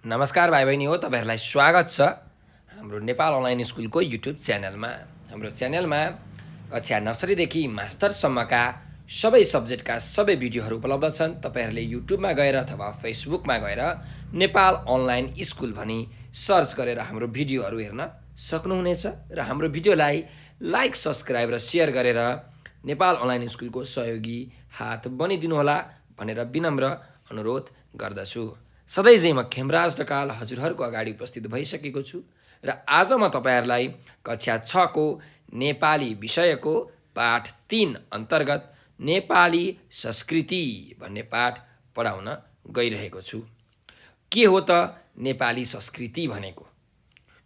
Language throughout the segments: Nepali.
नमस्कार भाइ बहिनी हो, तपाईँहरूलाई स्वागत छ हाम्रो नेपाल अनलाइन स्कुलको युट्युब च्यानलमा। हाम्रो च्यानलमा कक्षा नर्सरीदेखि मास्टरसम्मका सबै सब्जेक्टका सबै भिडियोहरू उपलब्ध छन्। तपाईँहरूले युट्युबमा गएर अथवा फेसबुकमा गएर नेपाल अनलाइन स्कुल भनी सर्च गरेर हाम्रो भिडियोहरू हेर्न सक्नुहुनेछ र हाम्रो भिडियोलाई लाइक, सब्सक्राइब र सेयर गरेर नेपाल अनलाइन स्कुलको सहयोगी हात बनिदिनुहोला भनेर विनम्र अनुरोध गर्दछु। सधैँ चाहिँ म खेमराज ढकाल हजुरहरूको अगाडि उपस्थित भइसकेको छु र आज म तपाईँहरूलाई कक्षा 6 को नेपाली विषयको पाठ 3 अन्तर्गत नेपाली संस्कृति भन्ने पाठ पढाउन गइरहेको छु। के हो त नेपाली संस्कृति भनेको?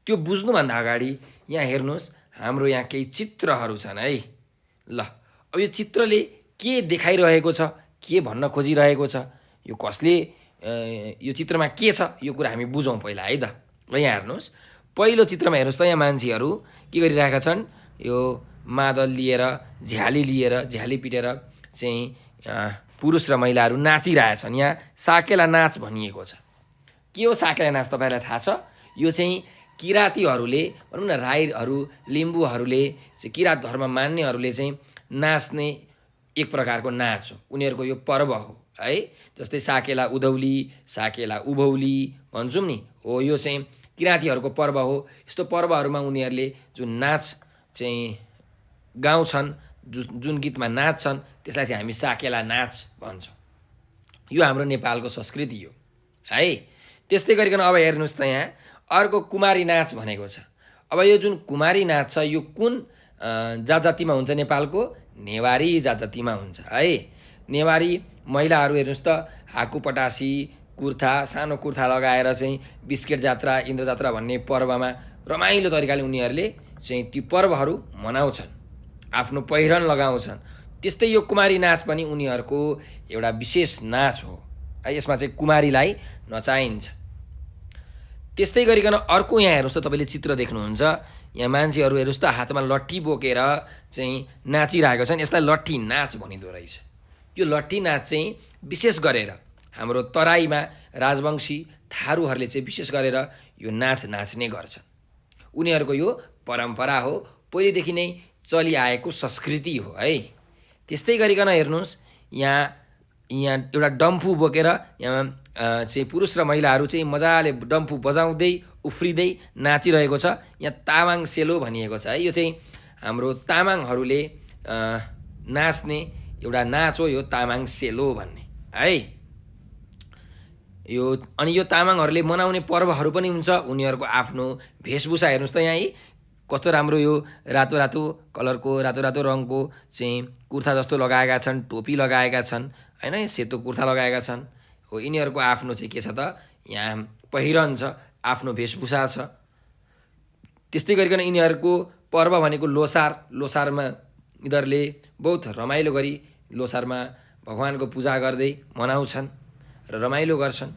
त्यो बुझ्नुभन्दा अगाडि यहाँ हेर्नुहोस्, हाम्रो यहाँ केही चित्रहरू छन् है। ल, अब यो चित्रले के देखाइरहेको छ, के भन्न खोजिरहेको छ, यो कसले यो चित्रमा के छ, यो कुरा हामी बुझौँ पहिला है त। ल यहाँ हेर्नुहोस्, पहिलो चित्रमा हेर्नुहोस् त, यहाँ मान्छेहरू के गरिरहेका छन्, यो मादल लिएर, झ्याली पिटेर चाहिँ पुरुष र महिलाहरू नाचिरहेछन्। यहाँ साकेला नाच भनिएको छ। के हो साकेला नाच तपाईँलाई थाहा छ? यो चाहिँ किराँतीहरूले, भनौँ न राईहरू, लिम्बूहरूले चाहिँ किराँत धर्म मान्नेहरूले चाहिँ नाच्ने एक प्रकारको नाच हो। उनीहरूको यो पर्व हो है। जस्तै साकेला उधौली, साकेला उभौली भन्छौँ नि, हो यो चाहिँ किराँतीहरूको पर्व हो। यस्तो पर्वहरूमा उनीहरूले जुन नाच चाहिँ गाउँछन्, जुन गीतमा नाच्छन्, त्यसलाई चाहिँ हामी साकेला नाच भन्छौँ। यो हाम्रो नेपालको संस्कृति हो है। त्यस्तै गरिकन अब हेर्नुहोस् त, यहाँ अर्को कुमारी नाच भनेको छ। अब यो जुन कुमारी नाच छ, यो कुन जातिमा हुन्छ? नेपालको नेवारी जातिमा हुन्छ है। नेवारी महिलाहरू हेर्नुहोस् त, हाकु पटासी, कुर्था, सानो कुर्था लगाएर चाहिँ बिस्केट जात्रा, इन्द्र जात्रा भन्ने पर्वमा रमाइलो तरिकाले उनीहरूले चाहिँ ती पर्वहरू मनाउँछन्, आफ्नो पहिरन लगाउँछन्। त्यस्तै यो कुमारी नाच पनि उनीहरूको एउटा विशेष नाच हो। यसमा चाहिँ कुमारीलाई नचाइन्छ। त्यस्तै गरिकन अर्को यहाँ हेर्नुहोस् त, तपाईँले चित्र देख्नुहुन्छ, यहाँ मान्छेहरू हेर्नुहोस् त हातमा लट्ठी बोकेर चाहिँ नाचिरहेका छन्। यसलाई लट्ठी नाच भनिँदो रहेछ। यो लट्ठी नाच चाहिँ विशेष गरेर हाम्रो तराईमा राजवंशी थारूहरूले चाहिँ विशेष गरेर यो नाच नाच्ने गर्छन्। उनीहरूको यो परम्परा हो, पहिलेदेखि नै चलिआएको संस्कृति हो है। त्यस्तै गरिकन हेर्नुहोस्, यहाँ एउटा डम्फु बोकेर यहाँ चाहिँ पुरुष र महिलाहरू चाहिँ मजाले डम्फु बजाउँदै उफ्रिँदै नाचिरहेको छ। यहाँ तामाङ सेलो भनिएको छ है। यो चाहिँ हाम्रो तामाङहरूले नाच्ने एउटा नाच हो, यो तामाङ सेलो भन्ने है। यो अनि यो तामाङहरूले मनाउने पर्वहरू पनि हुन्छ। उनीहरूको आफ्नो वेशभूषा हेर्नुहोस् त, यहाँ कस्तो राम्रो, यो रातो रातो कलरको, रातो रातो रङको चाहिँ कुर्ता जस्तो लगाएका छन्, टोपी लगाएका छन् होइन, सेतो कुर्ता लगाएका छन्। हो, यिनीहरूको आफ्नो चाहिँ के छ त, यहाँ पहिरन छ, आफ्नो वेशभूषा छ। त्यस्तै गरिकन यिनीहरूको पर्व भनेको लोसार। लोसारमा यिनीहरूले बहुत रमाइलो गरी लोसारमा भगवानको पूजा गर्दै मनाउँछन् र रमाइलो गर्छन्।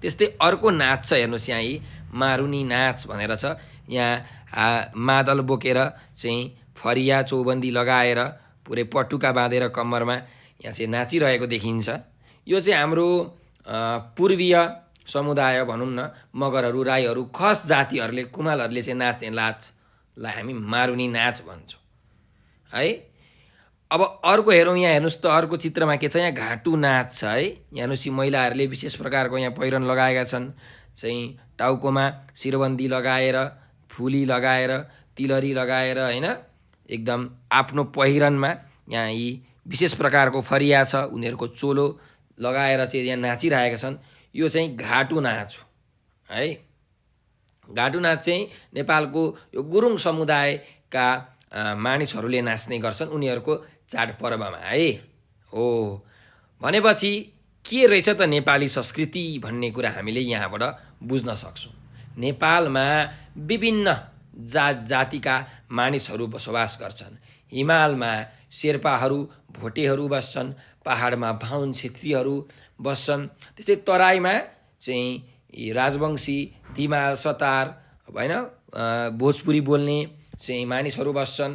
त्यस्तै अर्को नाच छ, हेर्नुहोस् यहाँ मारुनी नाच भनेर छ। यहाँ मादल बोकेर चाहिँ फरिया चौबन्दी लगाएर पुरै पटुका बाँधेर कम्मरमा यहाँ चाहिँ नाचिरहेको देखिन्छ। यो चाहिँ हाम्रो पूर्वीय समुदाय भनौँ न, मगरहरू, राईहरू, खस जातिहरूले, कुमालहरूले चाहिँ नाच्ने नाचलाई हामी मारुनी नाच भन्छौँ है। अब अर्को हेरौँ, यहाँ हेर्नुहोस् त, अर्को चित्रमा के छ, यहाँ घाँटु नाच छ है। यहाँ हेर्नुहोस्, महिलाहरूले विशेष प्रकारको यहाँ पहिरन लगाएका छन्, चाहिँ टाउकोमा शिरबन्दी लगाएर, फुली लगाएर, तिलरी लगाएर होइन, एकदम आफ्नो पहिरनमा यहाँ यी विशेष प्रकारको फरिया छ, उनीहरूको चोलो लगाएर चाहिँ यहाँ नाचिरहेका छन्। यो चाहिँ घाटु नाच हो है। घाटु नाच चाहिँ नेपालको यो गुरुङ समुदायका मानिसहरूले नाच्ने गर्छन् उनीहरूको चाडपर्वमा है। हो, भनेपछि के रहेछ त नेपाली संस्कृति भन्ने कुरा हामीले यहाँबाट बुझ्न सक्छौँ। नेपालमा विभिन्न जातिका मानिसहरू बसोबास गर्छन्। हिमालमा शेर्पाहरू, भोटेहरू बस्छन्, पहाडमा बाहुन क्षेत्रीहरू बस्छन्। त्यस्तै तराईमा चाहिँ राजवंशी, दिमाल, सतार होइन, भोजपुरी बोल्ने चाहिँ मानिसहरू बस्छन्,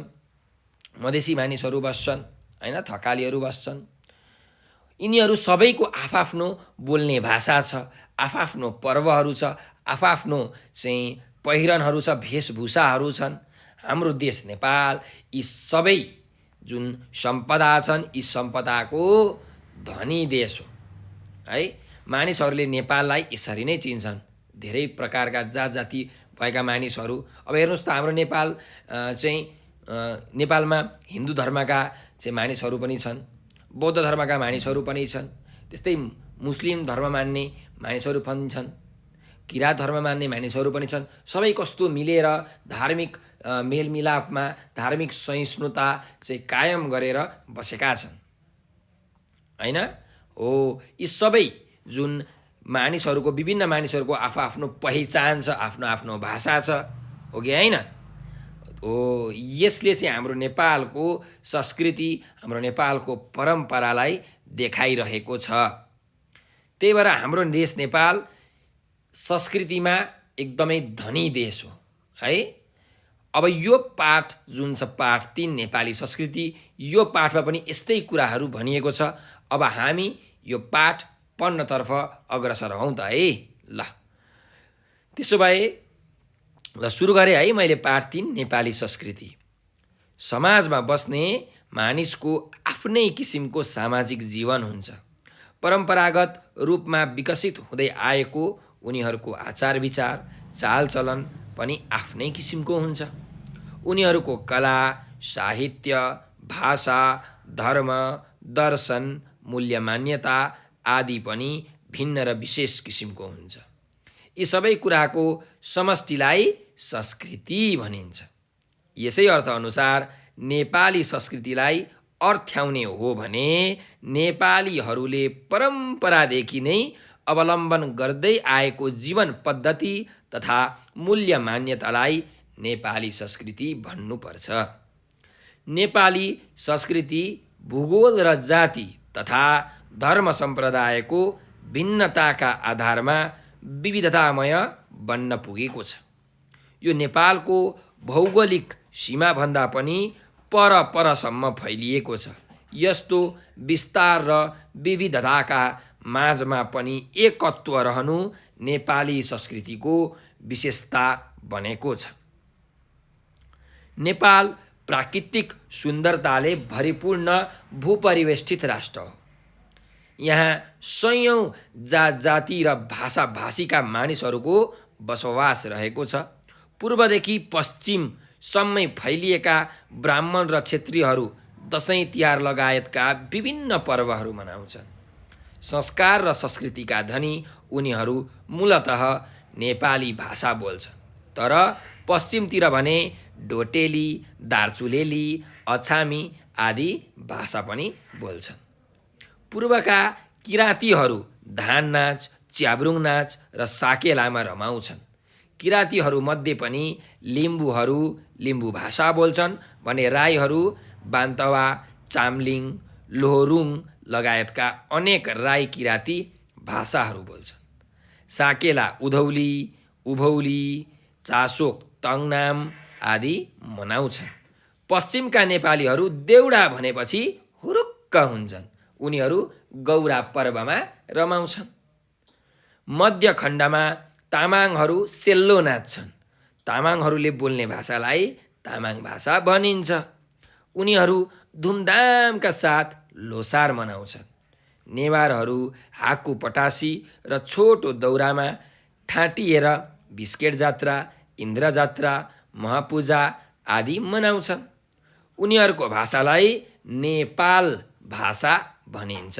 मधेसी मानिसहरू बस्छन् होइन, थकालीहरू बस्छन्। यिनीहरू सबैको आफआफ्नो बोल्ने भाषा छ, आफआफ्नो पर्वहरू छ, आफआफ्नो चाहिँ पहिरनहरू छ, वेशभूषाहरू छन्। हाम्रो देश नेपाल यी सबै जुन सम्पदा छन् यी सम्पदाको धनी देश हो है। मानिसहरूले नेपाललाई यसरी नै चिन्छन्। धेरै प्रकारका जात जाति भएका मानिसहरू, अब हेर्नुहोस् त हाम्रो नेपाल चाहिँ नेपालमा हिन्दू धर्मका चाहिँ मानिसहरू पनि छन्, बौद्ध धर्मका मानिसहरू पनि छन्, त्यस्तै मुस्लिम धर्म मान्ने मानिसहरू पनि छन्, किराँत धर्म मान्ने मानिसहरू पनि छन्। सबै कस्तो मिलेर धार्मिक मेलमिलापमा धार्मिक सहिष्णुता चाहिँ कायम गरेर बसेका छन् हैन हो। यी सबै जुन मानिसहरूको विभिन्न मानिसहरूको आफ्नो पहिचान छ, आफ्नो भाषा छ, हो कि हैन हो। यसले चाहिँ हाम्रो नेपालको संस्कृति, हाम्रो नेपालको परम्परालाई देखाइरहेको छ। त्यही भएर हाम्रो देश नेपाल संस्कृतिमा एकदमै धनी देश हो है। अब यो पाठ जुन छ पाठ 3 नेपाली संस्कृति, यो पाठमा पनि यस्तै कुराहरू भनिएको छ। अब हामी यो पाठ पढ्नतर्फ अग्रसर हौँ त है। ल त्यसो भए ल सुरु गरेँ है मैले। पाठ 3 नेपाली संस्कृति। समाजमा बस्ने मानिसको आफ्नै किसिमको सामाजिक जीवन हुन्छ। परम्परागत रूपमा विकसित हुँदै आएको उनीहरूको आचार विचार चालचलन पनि आफ्नै किसिमको हुन्छ। उनीहरूको कला, साहित्य, भाषा, धर्म, दर्शन, मूल्य मान्यता आदि पनि भिन्न र विशेष किसिमको हुन्छ। यी सबै कुराको समष्टिलाई संस्कृति भनिन्छ। यसै अर्थअनुसार नेपाली संस्कृतिलाई अर्थ्याउने हो भने नेपालीहरूले परम्परादेखि नै अवलम्बन गर्दै आएको जीवन पद्धति तथा मूल्य मान्यतालाई नेपाली संस्कृति भन्नुपर्छ। नेपाली संस्कृति भूगोल र जाति तथा धर्म सम्प्रदायको भिन्नताका आधारमा विविधतामय बन्न पुगेको छ। यो नेपालको भौगोलिक सीमाभन्दा पनि परसम्म फैलिएको छ। यस्तो विस्तार र विविधताका माझमा पनि एकत्व रहनु नेपाली संस्कृतिको विशेषता बनेको छ। नेपाल प्राकृतिक सुन्दरताले भरिपूर्ण भूपरिवेष्टित राष्ट्र हो। यहाँ सयौं जात जाति र भाषा भाषीका मानिसहरूको बसोबास रहेको छ। पूर्वदेखि पश्चिमसम्मै फैलिएका ब्राह्मण र क्षेत्रीहरू दसैँ तिहार लगायतका विभिन्न पर्वहरू मनाउँछन्। संस्कार र संस्कृतिका धनी उनीहरू मूलतः नेपाली भाषा बोल्छन्, तर पश्चिमतिर भने डोटेली, दार्चुलेली, अछामी आदि भाषा पनि बोल्छन्। पूर्वका किराँतीहरू धान नाच, च्याब्रुङ नाच र साकेलामा रमाउँछन्। किराँतीहरूमध्ये पनि लिम्बूहरू लिम्बू भाषा बोल्छन् भने राईहरू बान्तवा, चाम्लिङ, लोहोरुङ लगायतका अनेक राई किराँती भाषाहरू बोल्छन्। साकेला उधौली, उभौली, चासोक, तङनाम आदि मनाउँछन्। पश्चिमका नेपालीहरू देउडा भनेपछि हुरुक्क हुन्छन्। उनीहरू गौरा पर्वमा रमाउँछन्। मध्य खण्डमा तामाङहरू सेल्लो नाच्छन्। तामाङहरूले बोल्ने भाषालाई तामाङ भाषा भनिन्छ। उनीहरू धुमधामका साथ लोसार मनाउँछन्। नेवारहरू हाकु पटासी र छोटो दौरामा ठाँटिएर बिस्केट जात्रा, इन्द्र जात्रा, महापूजा आदि मनाउँछन्। उनीहरूको भाषालाई नेपाल भाषा भनिन्छ।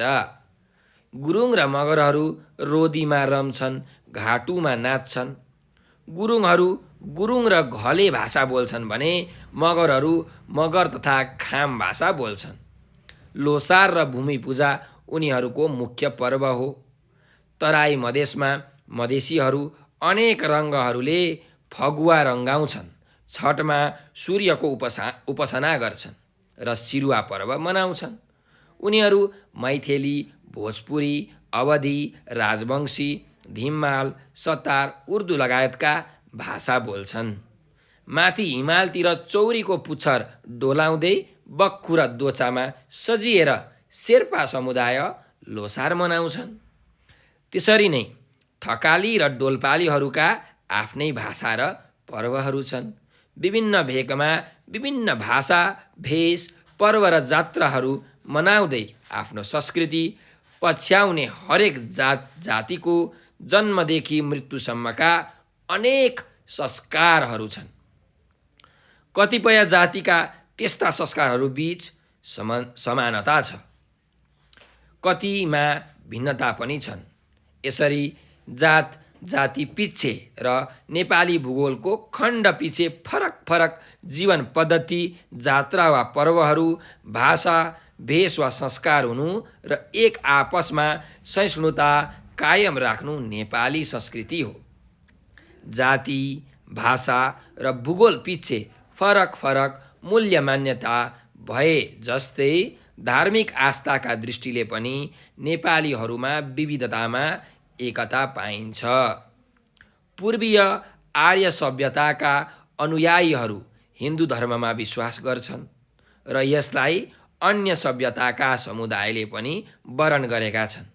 गुरुङ र मगरहरू रोदीमा रम्छन्, घाटुमा नाच्छन्। गुरुङहरू गुरुङ र घले भाषा बोल्छन् भने मगरहरू मगर तथा खाम भाषा बोल्छन्। लोसार र भूमि पूजा उनीहरूको मुख्य पर्व हो। तराई मधेसमा मधेसीहरू अनेक रङ्गहरूले फगुवा रङ्गाउँछन्। छठमा सूर्यको उपासना गर्छन् र सिरुवा पर्व मनाउँछन्। उनीहरू मैथेली, भोजपुरी, अवधी, राजवंशी, धिम्माल, सतार, उर्दू लगायतका भाषा बोल्छन्। माथि हिमालतिर चौरीको पुच्छर डोलाउँदै बक्खु र दोचामा सजिएर शेर्पा समुदाय लोसार मनाउँछन्। त्यसरी नै थकाली र डोल्पालीहरूका आफ्नै भाषा र पर्वहरू छन्। विभिन्न भेगमा विभिन्न भाषा, भेष, पर्व र जात्राहरू मनाउँदै आफ्नो संस्कृति पछ्याउने हरेक जातिको जन्मदेखि मृत्युसम्मका अनेक संस्कारहरू छन्। कतिपय जातिका त्यस्ता संस्कारहरू बीच समानता छ, कतिमा भिन्नता पनि छन्। यसरी जात जाति पिच्छे र नेपाली भूगोलको खण्ड पिच्छे फरक फरक जीवन पद्धति, जात्रा वा पर्वहरू, भाषा, भेष वा संस्कार हुनु र एक आपसमा सहिष्णुता कायम राख्नु नेपाली संस्कृति हो। जाति, भाषा र भूगोल पिच्छे फरक फरक मूल्य मान्यता भए जस्तै धार्मिक आस्थाका दृष्टिले पनि नेपालीहरूमा विविधतामा एकता पाइन्छ। पूर्वीय आर्य सभ्यताका अनुयायीहरू हिन्दू धर्ममा विश्वास गर्छन् र यसलाई अन्य सभ्यताका समुदायले पनि वरण गरेका छन्।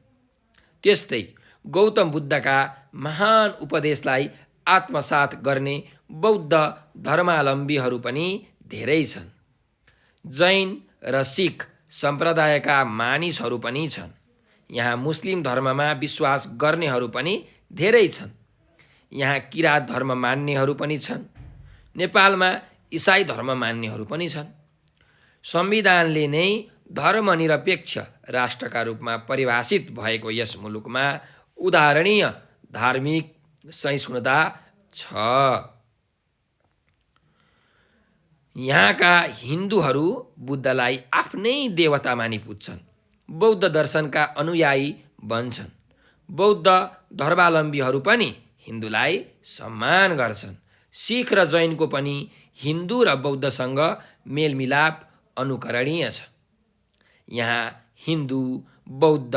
त्यस्तै गौतम बुद्धका महान उपदेशलाई आत्मसात गर्ने बौद्ध धर्मावलम्बीहरू पनि धेरै छन्। जैन र सिख सम्प्रदायका मानिसहरू पनि छन्। यहाँ मुस्लिम धर्ममा विश्वास गर्नेहरू पनि धेरै छन्। यहाँ किरात धर्म मान्नेहरू पनि छन्। नेपालमा इसाई धर्म मान्नेहरू पनि छन्। संविधानले नै धर्मनिरपेक्ष राष्ट्रका रूपमा परिभाषित भएको यस मुलुकमा उदाहरणीय धार्मिक सहिष्णुता छ। यहाँका हिन्दूहरू बुद्धलाई आफ्नै देवता मानी पुज्छन्, बौद्ध दर्शनका अनुयायी बन्छन्। बौद्ध धर्मावलम्बीहरू पनि हिन्दूलाई सम्मान गर्छन्। सिख र जैनको पनि हिन्दू र बौद्धसँग मेलमिलाप अनुकरणीय छ। यहाँ हिन्दू, बौद्ध,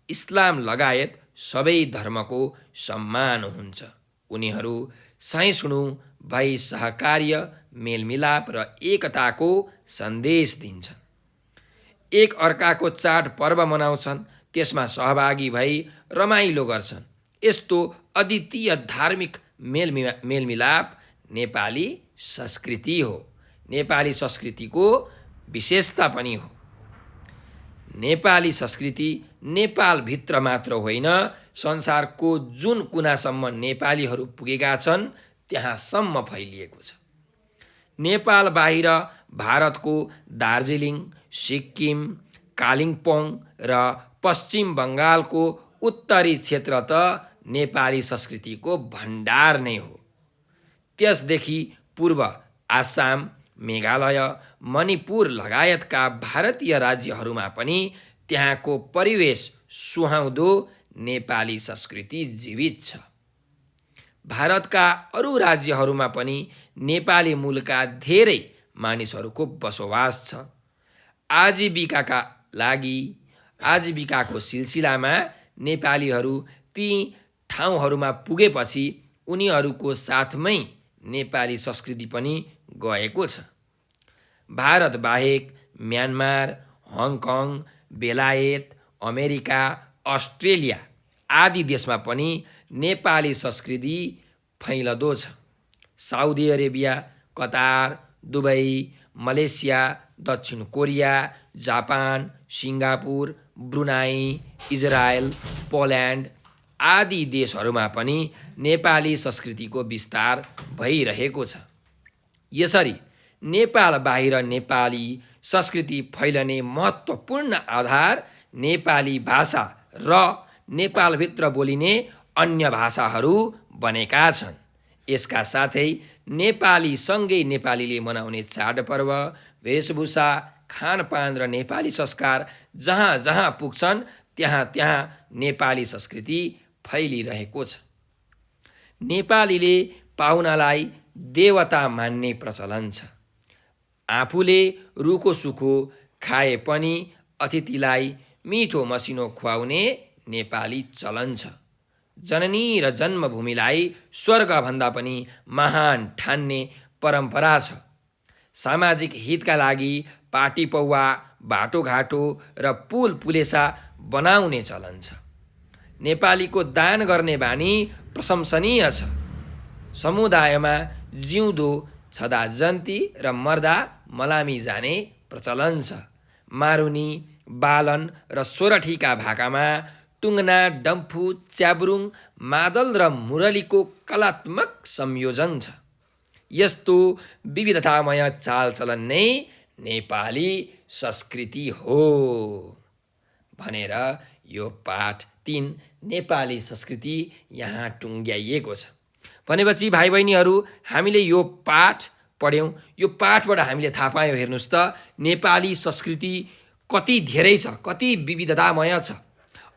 इस्लाम लगायत सबै धर्मको सम्मान हुन्छ। उनीहरू सहिष्णु भई सहकार्य, मेलमिलाप र एकताको सन्देश दिन्छन्। एक अर्काको चाड पर्व मनाउँछन्, त्यसमा सहभागी भई रमाइलो गर्छन्। यस्तो अद्वितीय धार्मिक मेलमिलाप नेपाली संस्कृति हो, नेपाली संस्कृतिको विशेषता पनि हो। नेपाली संस्कृति नेपालभित्र मात्र होइन, संसारको जुन कुनासम्म नेपालीहरू पुगेका छन् त्यहाँसम्म फैलिएको छ। नेपाल बाहिर भारतको दार्जिलिङ, सिक्किम, कालिम्पोङ र पश्चिम बङ्गालको उत्तरी क्षेत्र त नेपाली संस्कृतिको भण्डार नै हो। त्यसदेखि पूर्व आसाम, मेघालय, मणिपुर लगायतका भारतीय राज्यहरूमा पनि त्यहाँको परिवेश सुहाउँदो नेपाली संस्कृति जीवित छ। भारतका अरू राज्यहरूमा पनि नेपाली मूलका धेरै मानिसहरूको बसोबास छ। आजीविकाका लागि, आजीविकाको सिलसिलामा नेपालीहरू ती ठाउँहरूमा पुगेपछि उनीहरूको साथमै नेपाली संस्कृति पनि गएको छ। भारत बाहेक म्यानमार, हङकङ, बेलायत, अमेरिका, अस्ट्रेलिया आदि देशमा पनि नेपाली संस्कृति फैलदो छ। Saudi Arabia, Qatar, Dubai, Malaysia, दक्षिण Korea, Japan, Singapore, Brunei, Israel, Poland आदि देशहरूमा पनि नेपाली संस्कृतिको विस्तार भइरहेको छ। यसरी नेपाल बाहिर नेपाली संस्कृति फैलने महत्त्वपूर्ण आधार नेपाली भाषा र नेपालभित्र बोलिने अन्य भाषाहरू बनेका छन्। यसका साथै नेपालीसँगै नेपालीले मनाउने चाडपर्व, वेशभूषा, खानपान र नेपाली संस्कार जहाँ जहाँ पुग्छन् त्यहाँ त्यहाँ नेपाली संस्कृति फैलिरहेको छ। नेपालीले पाहुनालाई देवता मान्ने प्रचलन छ। आफूले रुखो सुखो खाए पनि अतिथिलाई मिठो मसिनो खुवाउने नेपाली चलन छ। जननी र जन्मभूमिलाई स्वर्गभन्दा पनि महान ठान्ने परम्परा छ। सामाजिक हितका लागि पाटी पौवा, बाटोघाटो र पुल पुलेसा बनाउने चलन छ। नेपालीको दान गर्ने बानी प्रशंसनीय छ। समुदायमा जिउँदो छँदा जन्ती र मर्दा मलामी जाने प्रचलन छ। मारुनी, बालन र सोरठीका भाकामा टुङ्ना, डम्फु, च्याब्रुङ, मादल र मुरलीको कलात्मक संयोजन छ। यस्तो विविधतामय चालचलन नै नेपाली संस्कृति हो भनेर यो पाठ 3 नेपाली संस्कृति यहाँ टुङ्ग्याइएको छ। भनेपछि भाइ बहिनीहरू, हामीले यो पाठ पढ्यौँ। यो पाठबाट हामीले थाहा पायौँ, हेर्नुहोस् त नेपाली संस्कृति कति धेरै छ, कति विविधतामय छ।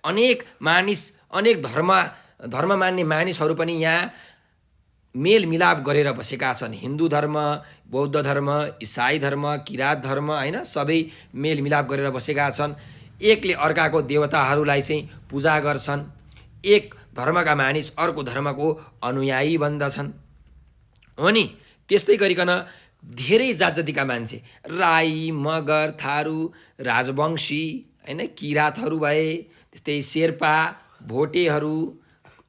अनेक मानिस, अनेक धर्म मान्ने मानिसहरू पनि यहाँ मेलमिलाप गरेर बसेका छन्। हिन्दू धर्म, बौद्ध धर्म, इसाई धर्म, किरात धर्म, होइन, सबै मेलमिलाप गरेर बसेका छन्। एकले अर्काको देवताहरूलाई चाहिँ पूजा गर्छन्। एक धर्मका मानिस अर्को धर्मको अनुयायी बन्दछन्। हो नि, त्यस्तै गरिकन धेरै जात जातिका मान्छे, राई, मगर, थारू, राजवंशी, होइन, किरातहरू भए, त्यस्तै शेर्पा, भोटेहरू,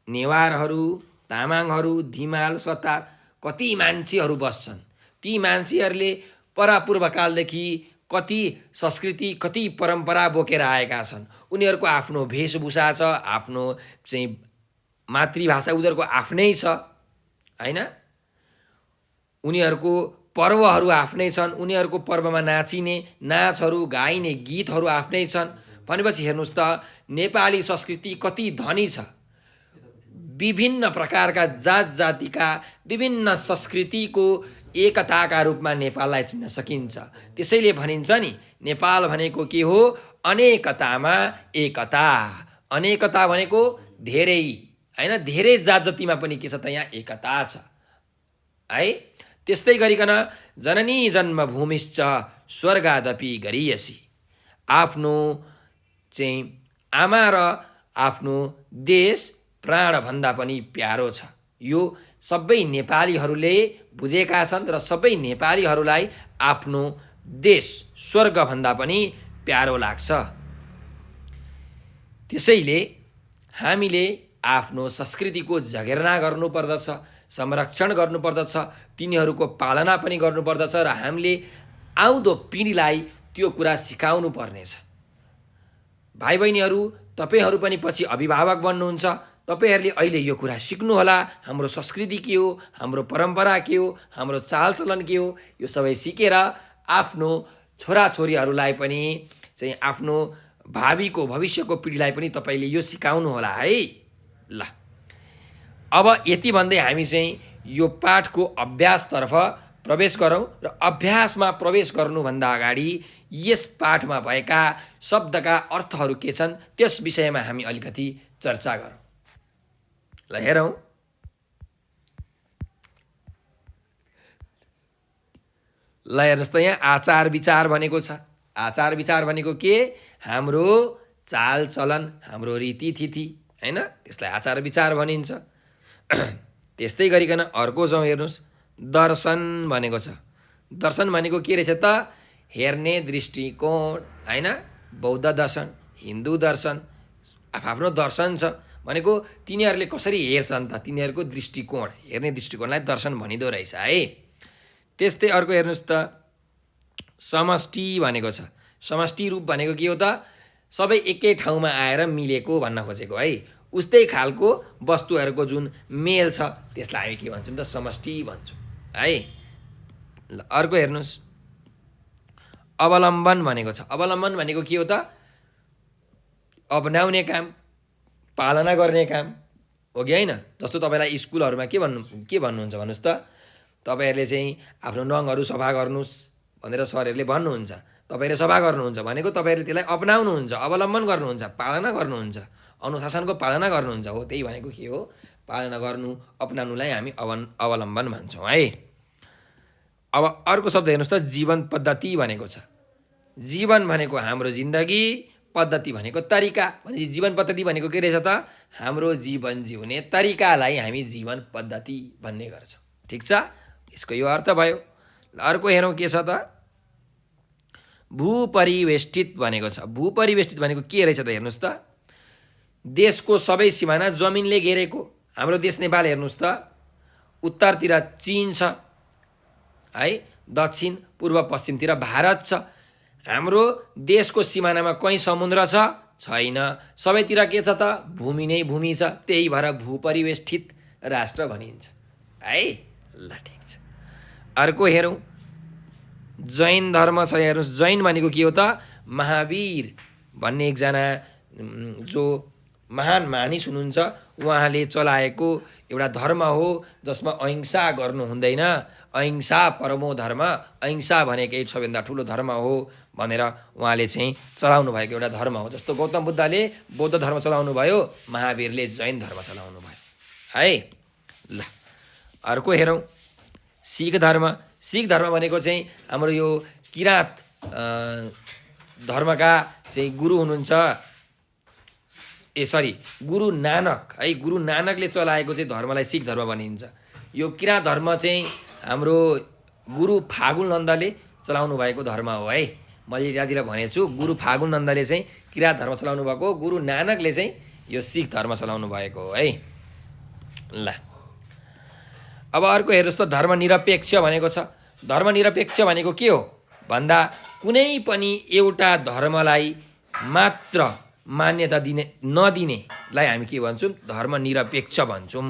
नेवारहरू, तामाङहरू, धिमाल, सतार, कति मान्छेहरू बस्छन्। ती मान्छेहरूले परापूर्वकालदेखि कति संस्कृति, कति परम्परा बोकेर आएका छन्। उनीहरूको आफ्नो वेशभूषा छ, आफ्नो चाहिँ मातृभाषा उनीहरूको आफ्नै छ, होइन। उनीहरूको पर्वहरू आफ्नै छन्। उनीहरूको पर्वमा नाचिने नाचहरू, गाइने गीतहरू आफ्नै छन्। भनेपछि हेर्नुहोस् त नेपाली संस्कृति कति धनी छ। विभिन्न प्रकारका जात जातिका विभिन्न संस्कृतिको एकताका रूपमा नेपाललाई चिन्न सकिन्छ। त्यसैले भनिन्छ नि, नेपाल भनेको के हो? अनेकतामा एकता। अनेकता भनेको धेरै, होइन, धेरै जात जातिमा पनि के छ त यहाँ एकता छ, है। त्यस्तै गरिकन जननी जन्मभूमिश्च स्वर्गादपि गरीयसी। आफ्नो चाहिँ आमा र आफ्नो देश प्राणभन्दा पनि प्यारो छ। यो सबै नेपालीहरूले बुझेका छन् र सबै नेपालीहरूलाई आफ्नो देश स्वर्गभन्दा पनि प्यारो लाग्छ। त्यसैले हामीले आफ्नो संस्कृतिको जगेर्ना गर्नुपर्दछ, संरक्षण गर्नुपर्दछ, तिनीहरूको पालना पनि गर्नुपर्दछ र हामीले आउँदो पिँढीलाई त्यो कुरा सिकाउनु पर्नेछ। भाइ बहिनीहरू, तपाईहरू पनि पछि अभिभावक बन्नुहुन्छ। तपाईहरूले अहिले यो कुरा सिक्नुहोला, हाम्रो संस्कृति के हो, हाम्रो परम्परा के हो, हाम्रो चालचलन के हो। यो सबै सिकेर आफ्नो छोराछोरीहरूलाई पनि चाहिँ आफ्नो भावीको भविष्यको पिँढीलाई पनि तपाईँले यो सिकाउनु होला है। ल, अब यति भन्दै हामी चाहिँ यो पाठको अभ्यासतर्फ प्रवेश गरौँ र अभ्यासमा प्रवेश गर्नुभन्दा अगाडि यस पाठमा भएका शब्दका अर्थहरू के छन् त्यस विषयमा हामी अलिकति चर्चा गरौँ। ल हेरौँ। ल हेर्नुहोस् त, यहाँ आचार विचार भनेको छ। आचार विचार भनेको के? हाम्रो चालचलन, हाम्रो रीतिथिति, होइन, त्यसलाई आचार विचार भनिन्छ। त्यस्तै गरिकन अर्को छ, हेर्नुहोस्, दर्शन भनेको छ। दर्शन भनेको के रहेछ त? हेर्ने दृष्टिकोण, होइन। बौद्ध दर्शन, हिन्दू दर्शन, आफ्नो दर्शन छ भनेको तिनीहरूले कसरी हेर्छन् त, तिनीहरूको दृष्टिकोण, हेर्ने दृष्टिकोणलाई दर्शन भनिँदो रहेछ है। त्यस्तै अर्को हेर्नुहोस् त, समष्टि भनेको छ। समष्टि रूप भनेको के हो त? सबै एकै ठाउँमा आएर मिलेको भन्न खोजेको है। उस्तै खालको वस्तुहरूको जुन मेल छ त्यसलाई हामी के भन्छौँ त? समष्टि भन्छौँ है। ल अर्को हेर्नुहोस्, अवलम्बन भनेको छ। अवलम्बन भनेको के हो त? अपनाउने काम, पालना गर्ने काम हो कि होइन? जस्तो तपाईँलाई स्कुलहरूमा के भन्नुहुन्छ भन्नुहोस् त? तपाईँहरूले चाहिँ आफ्नो नङहरू सफा गर्नुहोस् भनेर सरहरूले भन्नुहुन्छ। तपाईँले सफा गर्नुहुन्छ भनेको तपाईँहरूले त्यसलाई अपनाउनुहुन्छ, अवलम्बन गर्नुहुन्छ, पालना गर्नुहुन्छ, अनुशासनको पालना गर्नुहुन्छ। हो, त्यही भनेको के हो? पालना गर्नु, अपनाउनुलाई हामी अवलम्बन भन्छौँ है। अब अर्को शब्द हेर्नुहोस् त, जीवन पद्धति भनेको छ। जीवन भनेको हाम्रो जिन्दगी, पद्धति भनेको तरिका। भनेपछि जीवन पद्धति भनेको के रहेछ त? हाम्रो जीवन जिउने तरिकालाई हामी जीवन पद्धति भन्ने गर्छौँ। ठिक छ, यसको यो अर्थ भयो। अर्को हेरौँ के छ त? भूपरिवेष्टित भनेको छ। भूपरिवेष्टित भनेको के रहेछ त? हेर्नुहोस् त, देशको सबै सिमाना जमिनले घेरेको। हाम्रो देश नेपाल हेर्नुहोस् त, उत्तरतिर चीन छ है, दक्षिण पूर्व पश्चिमतिर भारत छ। हाम्रो देशको सिमानामा कहीँ समुद्र छ? छैन। सबैतिर के छ त? भूमि नै भूमि छ। त्यही भएर भूपरिवेष्टित राष्ट्र भनिन्छ है। ल ठिक छ। अर्को हेरौँ, जैन धर्म छ। हेर्नुहोस्, जैन भनेको के हो त? महावीर भन्ने एकजना जो महान मानिस हुनुहुन्छ, उहाँले चलाएको एउटा धर्म हो जसमा अहिंसा गर्नु हुँदैन। अहिंसा परमो धर्म, अहिंसा भनेकै सबैभन्दा ठुलो धर्म हो भनेर उहाँले चाहिँ चलाउनु भएको एउटा धर्म हो। जस्तो गौतम बुद्धले बौद्ध धर्म चलाउनु भयो, महावीरले जैन धर्म चलाउनु भयो है। ल अर्को हेरौँ, सिख धर्म। सिख धर्म भनेको चाहिँ हाम्रो यो किराँत धर्मका चाहिँ गुरु हुनुहुन्छ, गुरु नानक है। गुरु नानकले चलाएको चाहिँ धर्मलाई सिख धर्म भनिन्छ। यो किराँत धर्म चाहिँ हाम्रो गुरु फागुन नन्दले चलाउनु भएको धर्म हो है। मैले यहाँतिर भनेछु, गुरु फागुन नन्दले चाहिँ किराँत धर्म चलाउनु भएको, गुरु नानकले चाहिँ यो सिख धर्म चलाउनु भएको हो है। ल अब अर्को हेर्नुहोस् त, धर्मनिरपेक्ष भनेको छ। धर्मनिरपेक्ष भनेको के हो भन्दा कुनै पनि एउटा धर्मलाई मात्र मान्यता नदिनेलाई हामी के भन्छौँ? धर्मनिरपेक्ष भन्छौँ।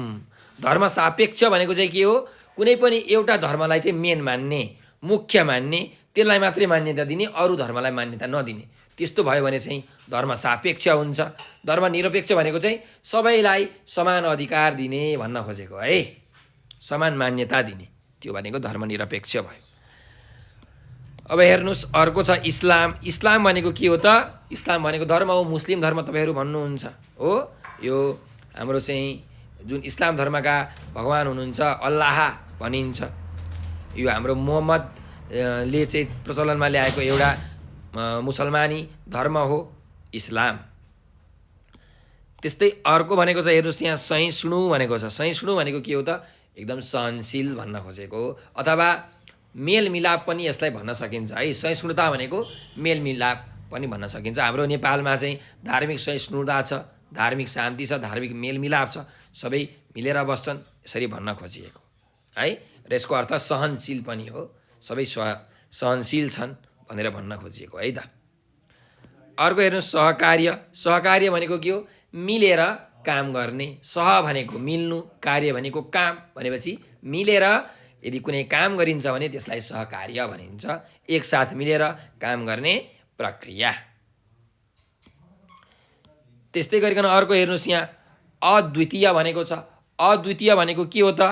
धर्मसापेक्ष भनेको चाहिँ के हो? कुनै पनि एउटा धर्मलाई चाहिँ मेन मान्ने, मुख्य मान्ने, त्यसलाई मात्रै मान्यता दिने, अरू धर्मलाई मान्यता नदिने। त्यस्तो भयो भने चाहिँ धर्मसापेक्ष हुन्छ। धर्मनिरपेक्ष भनेको चाहिँ सबैलाई समान अधिकार दिने भन्न खोजेको है, समान मान्यता दिने, त्यो भनेको धर्मनिरपेक्ष भयो। अब हेर्नुहोस्, अर्को छ इस्लाम। इस्लाम भनेको के हो त? इस्लाम भनेको धर्म हो, मुस्लिम धर्म तपाईँहरू भन्नुहुन्छ हो। यो हाम्रो चाहिँ जुन इस्लाम धर्मका भगवान हुनुहुन्छ, अल्लाह भनिन्छ। यो हाम्रो मोहम्मदले चाहिँ प्रचलनमा ल्याएको एउटा मुसलमानी धर्म हो इस्लाम। त्यस्तै अर्को भनेको छ, हेर्नुहोस् यहाँ सहिष्णु भनेको छ। सहिष्णु भनेको के हो त? एकदम सहनशील भन्न खोजेको हो, अथवा मेलमिलाप पनि यसलाई भन्न सकिन्छ है। सहिष्णुता भनेको मेलमिलाप पनि भन्न सकिन्छ। हाम्रो नेपालमा चाहिँ धार्मिक सहिष्णुता छ, धार्मिक शान्ति छ, धार्मिक मेलमिलाप छ, सबै मिलेर बस्छन्, यसरी भन्न खोजिएको है। र यसको अर्थ सहनशील पनि हो, सबै सहनशील छन् भनेर भन्न खोजिएको है त। अर्को हेर्नुहोस्, सहकार्य। सहकार्य भनेको के हो? मिलेर काम गर्ने। सह भनेको मिल्नु, कार्य भनेको काम, भनेपछि मिलेर यदि कुनै काम गरिन्छ भने त्यसलाई सहकार्य भनिन्छ। एकसाथ मिलेर काम गर्ने प्रक्रिया। त्यस्तै गरिकन अर्को हेर्नुहोस्, यहाँ अद्वितीय भनेको छ। अद्वितीय भनेको के हो त?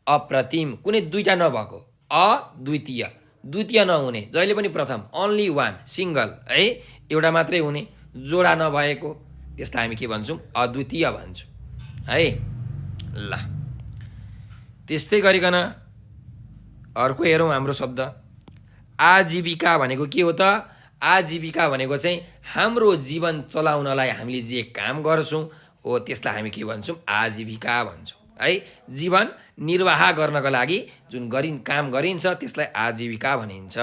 अप्रतिम, कुनै दुईटा नभएको, अद्वितीय, द्वितीय नहुने, जहिले पनि प्रथम, ओन्ली वान, सिङ्गल है, एउटा मात्रै हुने, जोडा नभएको, त्यसलाई हामी के भन्छौँ? अद्वितीय भन्छौँ है। ल त्यस्तै गरिकन अर्को हेरौँ, हाम्रो शब्द आजीविका भनेको के हो त? आजीविका भनेको चाहिँ हाम्रो जीवन चलाउनलाई हामीले जे काम गर्छौँ हो त्यसलाई हामी के भन्छौँ? आजीविका भन्छौँ है। जीवन निर्वाह गर्नको लागि जुन काम गरिन्छ त्यसलाई आजीविका भनिन्छ।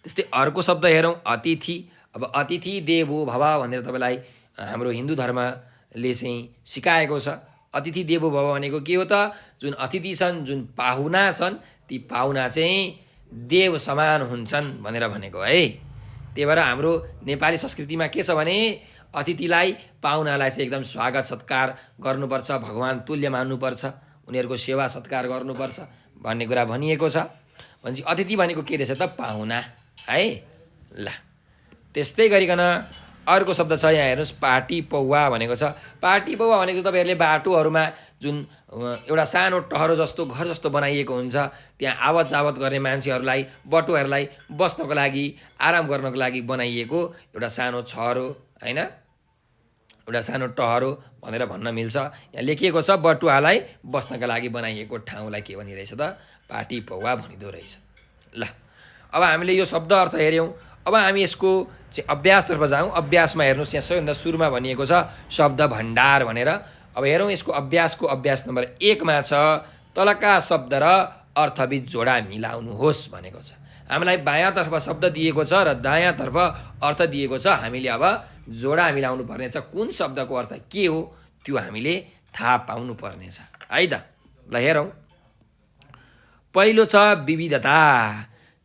त्यस्तै अर्को शब्द हेरौँ, अतिथि। अब अतिथि देवो भव भनेर तपाईँलाई हाम्रो हिन्दू धर्मले चाहिँ सिकाएको छ। अतिथि देवो भव भनेको के हो त? जुन अतिथि छन्, जुन पाहुना छन्, ती पाहुना चाहिँ देव समान हुन्छन् भनेर भनेको है। त्यही भएर हाम्रो नेपाली संस्कृतिमा के छ भने अतिथिलाई, पाहुनालाई चाहिँ एकदम स्वागत सत्कार गर्नुपर्छ, भगवान तुल्य मान्नुपर्छ, उनीहरूको सेवा सत्कार गर्नुपर्छ भन्ने कुरा भनिएको छ। भनेपछि अतिथि भनेको के रहेछ त? पाहुना है। ल त्यस्तै गरिकन अर्को शब्द छ, यहाँ हेर्नुहोस्, पाटी पौवा भनेको छ। पाटी पौवा भनेको तपाईँहरूले बाटोहरूमा जुन एउटा सानो टहरो जस्तो घर जस्तो बनाइएको हुन्छ, त्यहाँ आवत जावत गर्ने मान्छेहरूलाई, बटुहरूलाई बस्नको लागि, आराम गर्नको लागि बनाइएको एउटा सानो छहरो होइन, एउटा सानो टहरो भनेर भन्न मिल्छ। यहाँ लेखिएको छ, बटुवालाई बस्नका लागि बनाइएको ठाउँलाई के भनिरहेछ त? पाटी पौवा भनिँदो रहेछ। ल अब हामीले यो शब्द अर्थ हेऱ्यौँ। अब हामी यसको चाहिँ अभ्यासतर्फ जाउँ। अभ्यासमा हेर्नुहोस्, यहाँ सबैभन्दा सुरुमा भनिएको छ शब्द भण्डार भनेर। अब हेरौँ यसको अभ्यासको अभ्यास नम्बर 1 मा छ, तलका शब्द र अर्थबिच जोडा मिलाउनुहोस् भनेको छ। हामीलाई बायाँतर्फ शब्द दिएको छ र दायाँतर्फ अर्थ दिएको छ। हामीले अब जोडा मिलाउनु पर्नेछ। कुन शब्दको अर्थ के हो त्यो हामीले थाहा पाउनु पर्नेछ है त। ल हेरौँ, पहिलो छ विविधता।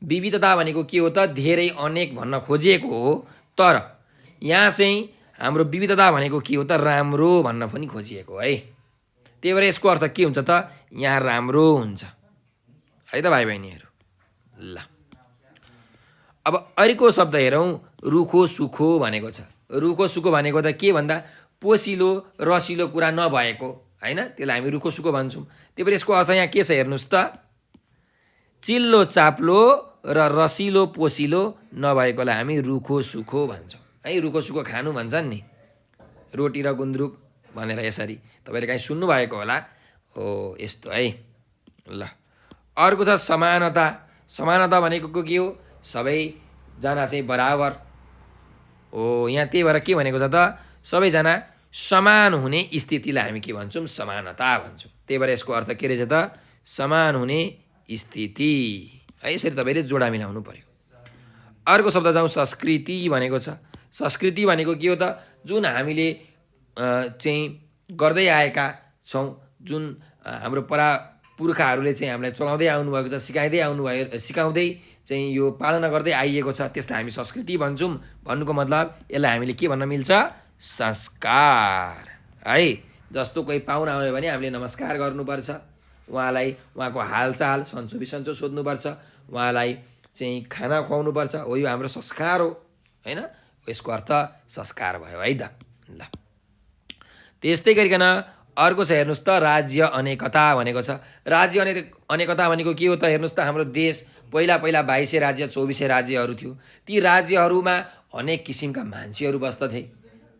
विविधता भनेको के हो त? धेरै, अनेक भन्न खोजिएको हो, तर यहाँ चाहिँ हाम्रो विविधता भनेको के हो त? राम्रो भन्न पनि खोजिएको है। त्यही भएर यसको अर्थ के हुन्छ त? यहाँ राम्रो हुन्छ है त भाइ बहिनीहरू। ल अब अर्को शब्द हेरौँ, रुखो सुखो भनेको छ। रुखो सुखो भनेको त के भन्दा पोसिलो रसिलो कुरा नभएको होइन, त्यसलाई हामी रुखो सुखो भन्छौँ। त्यही भएर यसको अर्थ यहाँ के छ हेर्नुहोस् त? चिल्लो चाप्लो र रसिलो पोसिलो नभएकोलाई हामी रुखो सुखो भन्छौँ है। रुखो सुखो खानु भन्छन् नि, रोटी र गुन्द्रुक भनेर। यसरी तपाईँले काहीँ सुन्नुभएको होला हो, यस्तो है। ल अर्को छ समानता। समानता भनेको के हो? सबैजना चाहिँ बराबर हो। यहाँ त्यही भएर के भनेको छ त? सबैजना समान हुने स्थितिलाई हामी के भन्छौँ? समानता भन्छौँ। त्यही भएर यसको अर्थ के रहेछ त? समान हुने स्थिति है। यसरी तपाईँले जोडा मिलाउनु पर्यो। अर्को शब्द जाउँ, संस्कृति भनेको छ। संस्कृति भनेको के हो त? जुन हामीले चाहिँ गर्दै आएका छौँ, जुन हाम्रो पुर्खाहरूले चाहिँ हामीलाई चलाउँदै आउनुभएको छ, सिकाउँदै चाहिँ यो पालना गर्दै आइएको छ, त्यसलाई हामी संस्कृति भन्छौँ। भन्नुको मतलब यसलाई हामीले के भन्न मिल्छ? संस्कार है। जस्तो कोही पाहुना आयो भने हामीले नमस्कार गर्नुपर्छ, उहाँलाई उहाँको हालचाल सन्चो बिसन्चो सोध्नुपर्छ, उहाँलाई चाहिँ खाना खुवाउनुपर्छ। हो, यो हाम्रो संस्कार हो होइन। यसको अर्थ संस्कार भयो है त। ल त्यस्तै गरिकन अर्को छ हेर्नुहोस् त, राज्य अनेकता भनेको छ। राज्य अनेकता भनेको के हो त? हेर्नुहोस् त, हाम्रो देश पहिला 22 राज्य 24 राज्यहरू थियो। ती राज्यहरूमा अनेक किसिमका मान्छेहरू बस्दथे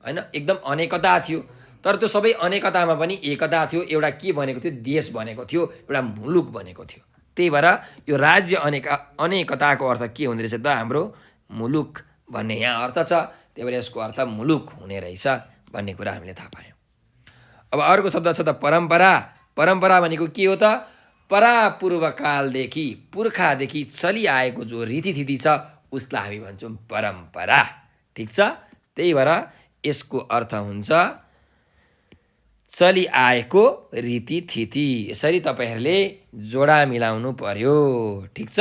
होइन, एकदम अनेकता थियो। तर त्यो सबै अनेकतामा पनि एकता थियो। एउटा के बनेको थियो? देश बनेको थियो, एउटा मुलुक बनेको थियो। त्यही भएर यो राज्य अनेकताको अर्थ के हुने रहेछ त? हाम्रो मुलुक भन्ने यहाँ अर्थ छ। त्यही भएर यसको अर्थ मुलुक हुने रहेछ भन्ने कुरा हामीले थाहा पायौँ। अब अर्को शब्द छ त परम्परा। परम्परा भनेको के हो त? परापूर्वकालदेखि, पुर्खादेखि चलिआएको जो रीतिथिति छ उसलाई हामी भन्छौँ परम्परा। ठिक छ। त्यही भएर यसको अर्थ हुन्छ चलिआएको रीतिथिति। यसरी तपाईँहरूले जोडा मिलाउनु पर्यो। ठिक छ।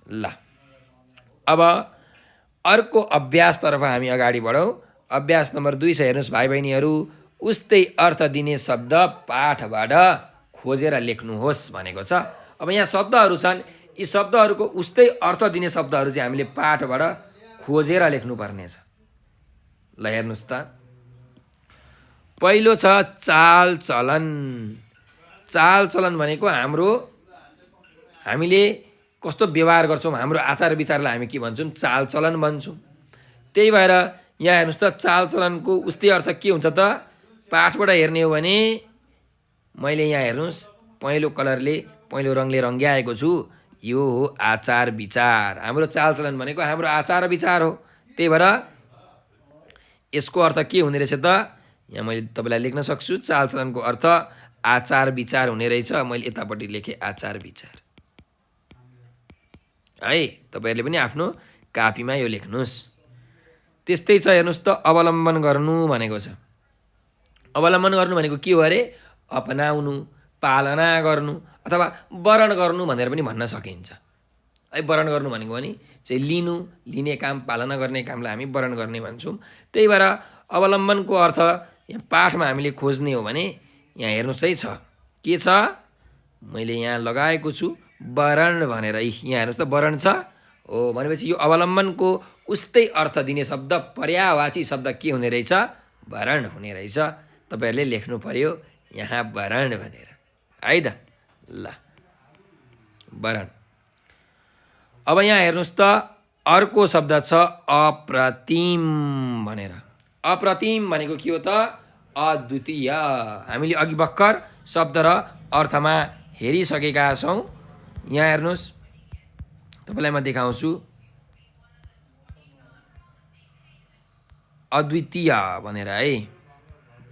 ल अब अर्को अभ्यासतर्फ हामी अगाडि बढौँ। अभ्यास नम्बर 2 छ हेर्नुहोस् भाइ बहिनीहरू, उस्तै अर्थ दिने शब्द पाठबाट खोजेर लेख्नुहोस् भनेको छ। अब यहाँ शब्दहरू छन्, यी शब्दहरूको उस्तै अर्थ दिने शब्दहरू चाहिँ हामीले पाठबाट खोजेर लेख्नुपर्नेछ। ल हेर्नुहोस् त, पहिलो छ चालचलन। चालचलन भनेको हामीले कस्तो व्यवहार गर्छौँ, हाम्रो आचार विचारलाई हामी के भन्छौँ? चालचलन भन्छौँ। त्यही भएर यहाँ हेर्नुहोस् त, चालचलनको उस्तै अर्थ के हुन्छ त? पाठबाट हेर्ने हो भने मैले यहाँ हेर्नुहोस् पहेँलो रङले रङ्ग्याएको छु, यो हो आचार विचार। हाम्रो चालचलन भनेको हाम्रो आचार विचार हो। त्यही भएर यसको अर्थ के हुने रहेछ त? यहाँ मैले तपाईँलाई लेख्न सक्छु, चालचलनको अर्थ आचार विचार हुने रहेछ। मैले यतापट्टि लेखेँ आचार विचार है। तपाईँहरूले पनि आफ्नो कापीमा यो लेख्नुहोस्। त्यस्तै छ हेर्नुहोस् त, अवलम्बन गर्नु भनेको छ। अवलम्बन गर्नु भनेको के हो अरे? अपनाउनु, पालना गर्नु अथवा वरण गर्नु भनेर पनि भन्न सकिन्छ है। वरण गर्नु भनेको पनि चाहिँ लिने काम, पालना गर्ने कामलाई हामी वरण गर्ने भन्छौँ। त्यही भएर अवलम्बनको अर्थ यहाँ पाठमा हामीले खोज्ने हो भने यहाँ हेर्नुहोस् है, छ के छ? मैले यहाँ लगाएको छु वरण भनेर। यहाँ हेर्नुहोस् त, वरण छ हो भनेपछि यो अवलम्बनको उस्तै अर्थ दिने शब्द, पर्यायवाची शब्द के हुने रहेछ? वरण हुने रहेछ। तपाईँहरूले लेख्नु पर्यो यहाँ वरण भनेर है त। ल वरण। अब यहाँ हेर्नुहोस् त, अर्को शब्द छ अप्रतिम भनेर। अप्रतिम भनेको के हो त? अद्वितीय। हामीले अघि भर्खर शब्द र अर्थमा हेरिसकेका छौँ। यहाँ हेर्नुहोस्, तपाईँलाई म देखाउँछु। अद्वितीय भनेर है।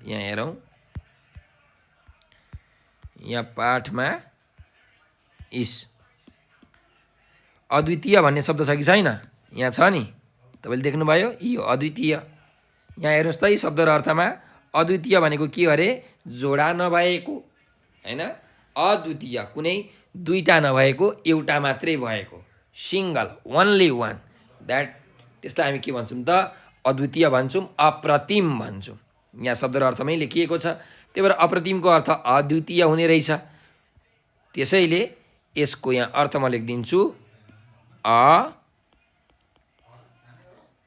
यहाँ हेरौँ, यहाँ पाठमा अद्वितीय भन्ने शब्द छ कि छैन? यहाँ छ नि, तपाईँले देख्नुभयो, यो अद्वितीय। यहाँ हेर्नुहोस् त, यी शब्द र अर्थमा अद्वितीय भनेको के अरे? जोडा नभएको, होइन? अद्वितीय कुनै दुईटा नभएको, एउटा मात्रै भएको, सिङ्गल, ओन्ली वान, द्याट, त्यसलाई हामी के भन्छौँ त? अद्वितीय भन्छौँ, अप्रतिम भन्छौँ। यहाँ शब्द र अर्थमै लेखिएको छ, त्यही भएर अप्रतिमको अर्थ अद्वितीय हुने रहेछ। त्यसैले यसको यहाँ अर्थ म लेखिदिन्छु,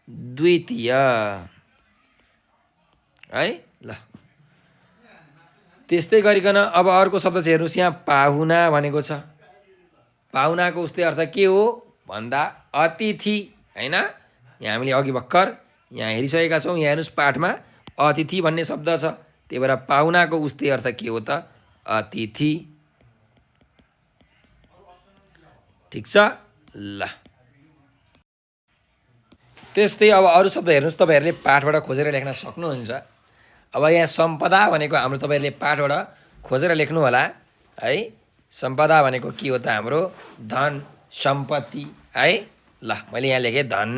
अद्वितीय, है ल। त्यस्तै गरिकन अब अर्को शब्द चाहिँ हेर्नुहोस्, यहाँ पाहुना भनेको छ। पाहुनाको उस्तै अर्थ के हो भन्दा अतिथि, होइन? यहाँ हामीले अघि भर्खर यहाँ हेरिसकेका छौँ। यहाँ हेर्नुहोस् पाठमा अतिथि भन्ने शब्द छ, त्यही भएर पाहुनाको उस्तै अर्थ के हो त? अतिथि। ठिक छ ल। त्यस्तै अब अरू शब्द हेर्नुहोस्, तपाईँहरूले पाठबाट खोजेर लेख्न सक्नुहुन्छ। अब यहाँ सम्पदा भनेको हाम्रो तपाईँहरूले पाठबाट खोजेर लेख्नु होला, है? सम्पदा भनेको के हो त? हाम्रो धन, सम्पत्ति, है? ल, मैले यहाँ लेखेँ धन।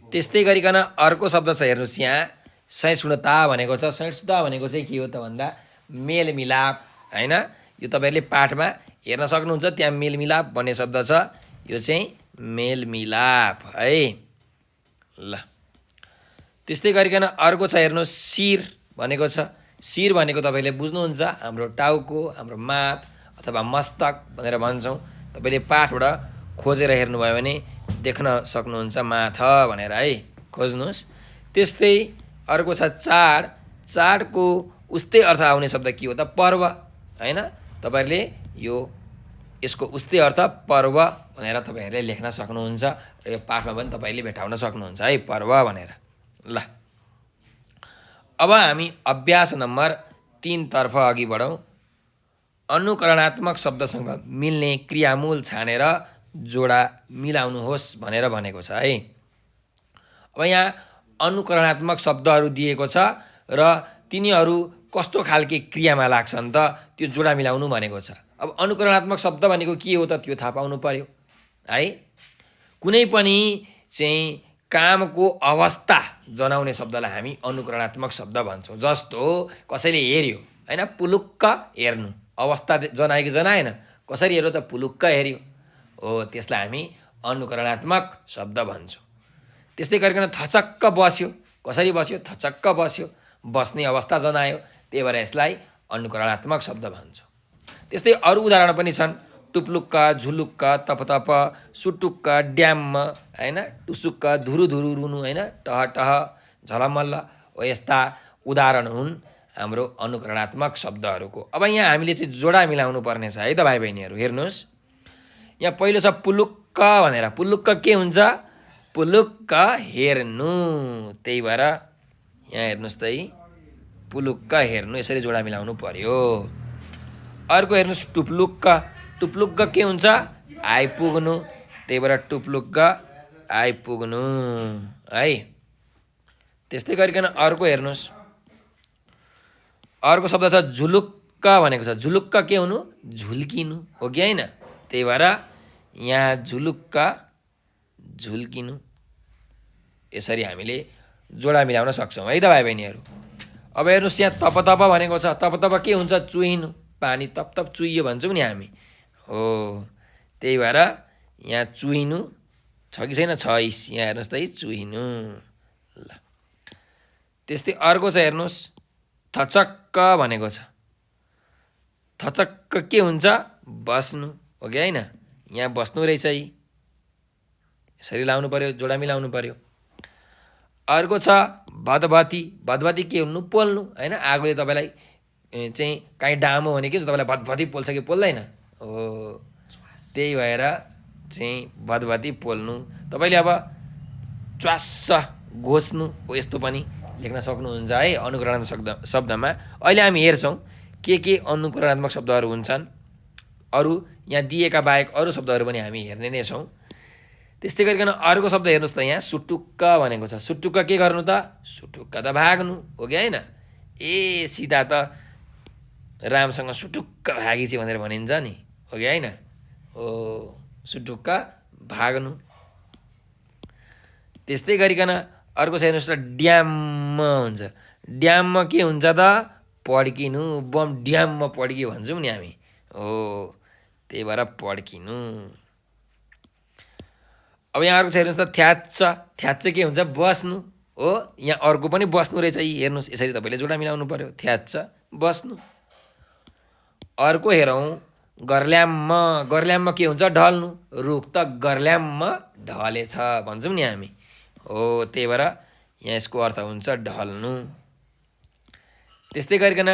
त्यस्तै गरिकन अर्को शब्द छ, हेर्नुहोस् यहाँ सहिष्णुता भनेको छ। सहिष्णुता भनेको चाहिँ के हो त भन्दा मेलमिलाप, होइन? यो तपाईँहरूले पाठमा हेर्न सक्नुहुन्छ, त्यहाँ मेलमिलाप भन्ने शब्द छ, यो चाहिँ मेलमिलाप, है ल। त्यस्तै गरिकन अर्को छ, हेर्नुहोस् शिर भनेको छ। शिर भनेको तपाईँले बुझ्नुहुन्छ, हाम्रो टाउको, हाम्रो माथ अथवा मस्तक भनेर भन्छौँ। तपाईँले पाठबाट खोजेर हेर्नुभयो भने देख्न सक्नुहुन्छ, माथा भनेर, है? खोज्नुहोस्। त्यस्तै अर्को छ चाड। चाडको उस्तै अर्थ आउने शब्द के हो त? पर्व, होइन? तपाईँहरूले यसको उस्तै अर्थ पर्व भनेर तपाईँहरूले लेख्न सक्नुहुन्छ र यो पाठमा पनि तपाईँले भेटाउन सक्नुहुन्छ, है? पर्व भनेर, ल। अब हामी अभ्यास नम्बर 3 तर्फ अघि बढौँ। अनुकरणात्मक शब्दसँग मिल्ने क्रियामूल छानेर जोडा मिलाउनुहोस् भनेर भनेको छ, है? अब यहाँ अनुकरणात्मक शब्दहरू दिएको छ र तिनीहरू कस्तो खालके क्रियामा लाग्छन् त, त्यो जोडा मिलाउनु भनेको छ। अब अनुकरणात्मक शब्द भनेको के हो त, त्यो थाहा पाउनु पर्यो, है? कुनै पनि चाहिँ कामको अवस्था जनाउने शब्दलाई हामी अनुकरणात्मक शब्द भन्छौँ। जस्तो कसैले हेऱ्यो, होइन? पुलुक्क हेर्नु, अवस्था जनायो कि जनाएन? कसरी हेऱ्यो त? पुलुक्क हेऱ्यो, हो, त्यसलाई हामी अनुकरणात्मक शब्द भन्छौँ। त्यस्तै गरिकन थचक्क बस्यो, कसरी बस्यो? थचक्क बस्यो, बस्ने अवस्था जनायो, त्यही भएर यसलाई अनुकरणात्मक शब्द भन्छौँ। त्यस्तै अरू उदाहरण पनि छन्, टुप्लुक्क, झुलुक्क, तपतप, सुटुक्क, ड्याम्म, होइन? टुसुक्क, धुरु धुरु रुनु, होइन? टह टह, झलमल्ल, हो, यस्ता उदाहरण हुन् हाम्रो अनुकरणात्मक शब्दहरूको। अब यहाँ हामीले चाहिँ जोडा मिलाउनु पर्ने छ, है त भाइ बहिनीहरू? हेर्नुहोस्, यहाँ पहिलो छ पुलुक्क भनेर। पुलुक्क के हुन्छ? पुलुक्क हेर्नु, त्यही भएर यहाँ हेर्नुहोस् त, है? पुलुक्क हेर्नु, यसरी जोडा मिलाउनु पर्यो। अर्को हेर्नुहोस् टुप्लुक्क। टुप्लुक्क के हुन्छ? आइपुग्नु, त्यही भएर टुप्लुक्क आइपुग्नु, है? त्यस्तै गरिकन अर्को हेर्नुहोस्, अर्को शब्द छ झुलुक्क भनेको छ। झुलुक्क के हुनु? झुल्किनु, हो कि होइन? त्यही भएर यहाँ झुलुक्क झुल्किनु, यसरी हामीले जोडा मिलाउन सक्छौँ, है त भाइ बहिनीहरू? अब हेर्नुहोस् यहाँ तपतप भनेको छ। तपतप के हुन्छ? चुहिनु, पानी तपतप चुहियो भन्छौँ नि हामी, हो, त्यही भएर यहाँ चुहिनु छ कि छैन? छ, यहाँ हेर्नुहोस् त, है? चुहिनु, ल। त्यस्तै अर्को छ, हेर्नुहोस् थचक्क भनेको छ। थचक्क के हुन्छ? बस्नु, हो कि होइन? यहाँ बस्नु रहेछ, है? यसरी लाउनु पर्यो, जोडा मिलाउनु पर्यो। अर्को छ भदभती। भदभती के हुनु? पोल्नु, होइन? आगोले तपाईँलाई चाहिँ काहीँ डामो भने के तपाईँलाई भदभती पोल्छ कि पोल्दैन? हो, त्यही भएर चाहिँ भदभती पोल्नु। तपाईँले अब च्वास्स घोच्नु, हो, यस्तो पनि लेख्न सक्नुहुन्छ, है? अनुकरणात्मक शब्दमा अहिले हामी हेर्छौँ के अनुकरणात्मक शब्दहरू हुन्छन्। अरू यहाँ दिएका बाहेक अरू शब्दहरू पनि हामी हेर्ने नै छौँ। त्यस्तै गरिकन अर्को शब्द हेर्नुहोस् त, यहाँ सुटुक्क भनेको छ। सुटुक्क के गर्नु त? सुटुक्क त भाग्नु, हो कि होइन? ए सीता त रामसँग सुटुक्क भागेछि भनेर भनिन्छ नि, हो कि होइन? हो, सुटुक्क भाग्नु। त्यस्तै गरिकन अर्को छ हेर्नुहोस् त ड्याम्म हुन्छ। ड्याममा के हुन्छ त पड्किनु, बम ड्याममा पड्कियो भन्छौँ नि हामी, हो त्यही भएर पड्किनु। अब यहाँ अर्को छ हेर्नुहोस् त थ्याच्च। थ्याच्च के हुन्छ बस्नु हो। यहाँ अर्को पनि बस्नु रहेछ यी हेर्नुहोस्, यसरी तपाईँले जोडा मिलाउनु पर्यो। थ्याच्च बस्नु। अर्को हेरौँ गर्ल्याम्म। गर्ल्याम्म के हुन्छ ढल्नु। रुख त गर्ल्याम्म ढलेछ भन्छौँ नि हामी, हो त्यही भएर यहाँ यसको अर्थ हुन्छ ढल्नु। त्यस्तै गरिकन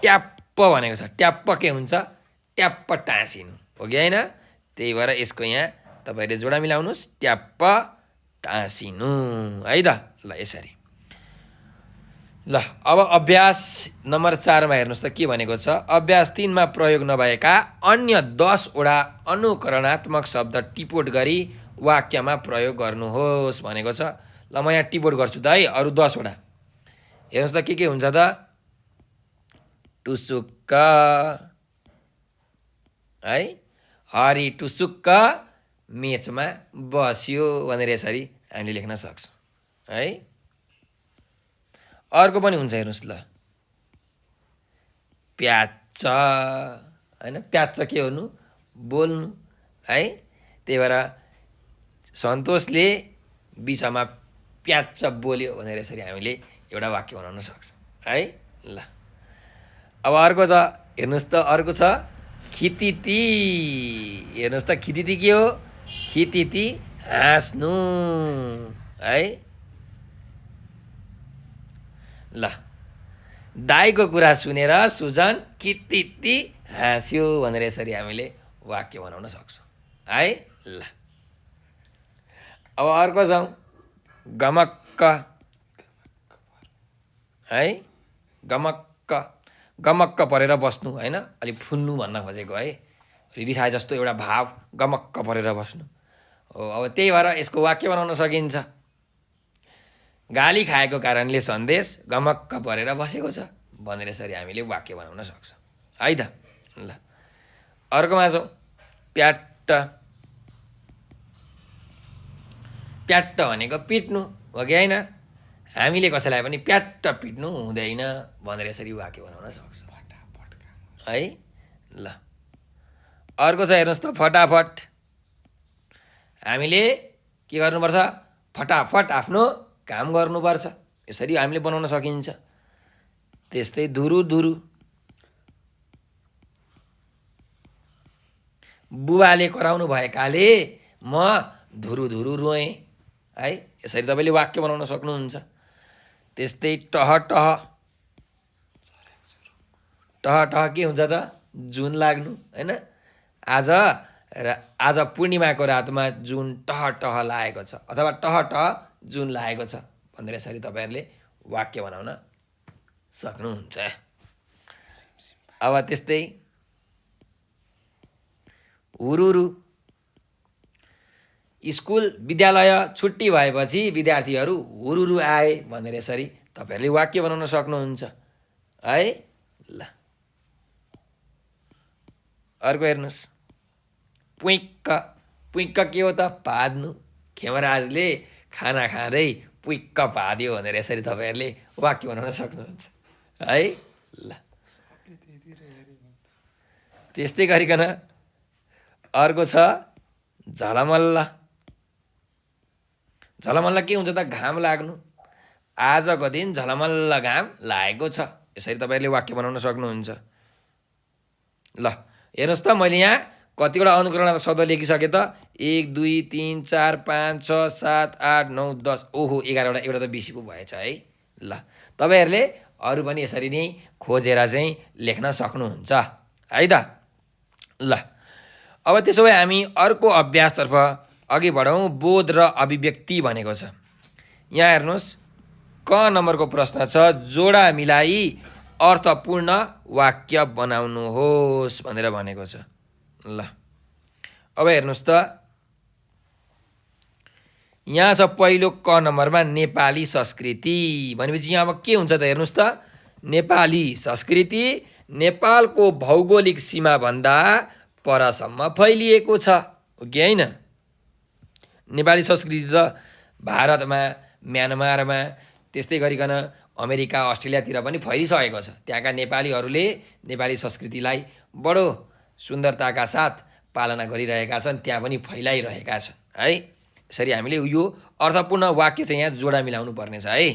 ट्याप्प भनेको छ। ट्याप्प के हुन्छ ट्याप्प टाँसिनु हो कि होइन। त्यही भएर यसको यहाँ तपाईँले जोडा मिलाउनुहोस् ट्याप्प टाँसिनु है त। ल यसरी। ल अब अभ्यास नम्बर 4मा हेर्नुहोस् त के भनेको छ। अभ्यास 3मा प्रयोग नभएका अन्य 10वटा अनुकरणात्मक शब्द टिपोट गरी वाक्यमा प्रयोग गर्नुहोस् भनेको छ। ल म यहाँ टिपोट गर्छु त है अरू 10वटा। हेर्नुहोस् त के हुन्छ त टुसुक्क है, हरि टुसुक्क मेचमा बस्यो भनेर यसरी हामीले लेख्न सक्छौँ है। अर्को पनि हुन्छ हेर्नुहोस् ल प्याच्च होइन। प्याच्च के हुनु बोल्नु है। त्यही भएर सन्तोषले बिचमा प्याच्च बोल्यो भनेर यसरी हामीले एउटा वाक्य बनाउन सक्छौँ है। ल अब अर्को छ हेर्नुहोस् त अर्को छ खितिती। हेर्नुहोस् त खितिती के हो। खितिती हाँस्नु है। ल दाइको कुरा सुनेर सुजन खितिती हाँस्यो भनेर यसरी हामीले वाक्य बनाउन सक्छौँ है। ल अब अर्को जाउँ गमक्क है। गमक्क गमक्क परेर बस्नु होइन, अलिक फुल्नु भन्न खोजेको है। रिसाए जस्तो एउटा भाव गमक्क परेर बस्नु हो। अब त्यही भएर यसको वाक्य बनाउन सकिन्छ। गाली खाएको कारणले सन्देश गमक्क परेर बसेको छ भनेर यसरी हामीले वाक्य बनाउन सक्छौँ है त। ल अर्कोमा छौँ प्याट्ट। प्याट्ट भनेको पिट्नु हो कि होइन। हामीले कसैलाई पनि प्याट्ट पिट्नु हुँदैन भनेर यसरी वाक्य बनाउन सक्छौँ है। ल अर्को छ हेर्नुहोस् त फटाफट। हामीले के गर्नुपर्छ फटाफट आफ्नो काम गर्नुपर्छ, यसरी हामीले बनाउन सकिन्छ। त्यस्तै धुरु धुरु। बुबाले कराउनु भएकाले म धुरु धुरु रोएँ है। यसरी तपाईँले वाक्य बनाउन सक्नुहुन्छ। त्यस्तै टह टह। टह टह के हुन्छ त जुन लाग्नु होइन। आज पूर्णिमाको रातमा जुन टह टह लागेको छ अथवा टह टह जुन लागेको छ भनेर यसरी तपाईँहरूले वाक्य बनाउन सक्नुहुन्छ। अब त्यस्तै हुरुरु। स्कुल विद्यालय छुट्टी भएपछि विद्यार्थीहरू हुरुरु आए भनेर यसरी तपाईँहरूले वाक्य बनाउन सक्नुहुन्छ है। ल अर्को हेर्नुहोस् पुइक्क। पुइक्क के हो त पाद्नु। खेमराजले खाना खाँदै पुइक्क पाद्यो भनेर यसरी तपाईँहरूले वाक्य बनाउन सक्नुहुन्छ है। ल त्यस्तै गरिकन अर्को छ झलमल्ल। झलमल्ल के हुन्छ त घाम लाग्नु। आजको दिन झलमल्ल घाम लागेको छ यसरी तपाईँहरूले वाक्य बनाउन सक्नुहुन्छ। ल हेर्नुहोस् त मैले यहाँ कतिवटा अनुकरण शब्द लेखिसकेँ त 1 2 3 4 5 6 7 8 9 10 ओहो 11वटा, एउटा त बेसी पो भएछ है। ल तपाईँहरूले अरू पनि यसरी नै खोजेर चाहिँ लेख्न सक्नुहुन्छ है त। ल अब त्यसो भए हामी अर्को अभ्यासतर्फ अघि बढौँ। बोध र अभिव्यक्ति भनेको छ। यहाँ हेर्नुहोस् क नम्बरको प्रश्न छ जोडा मिलाई अर्थपूर्ण वाक्य बनाउनुहोस् भनेर भनेको छ। ल अब हेर्नुहोस् त यहाँ छ पहिलो क नम्बरमा नेपाली संस्कृति भनेपछि यहाँ अब के हुन्छ त हेर्नुहोस् त नेपाली संस्कृति नेपालको भौगोलिक सीमाभन्दा परसम्म फैलिएको छ हो कि होइन? नेपाली संस्कृति त भारतमा, म्यानमारमा, त्यस्तै गरिकन अमेरिका, अस्ट्रेलियातिर पनि फैलिसकेको छ। त्यहाँका नेपालीहरूले नेपाली संस्कृतिलाई बडो सुन्दरताका साथ पालना गरिरहेका छन्, त्यहाँ पनि फैलाइरहेका छन् है। यसरी हामीले यो अर्थपूर्ण वाक्य चाहिँ यहाँ जोडा मिलाउनु पर्नेछ है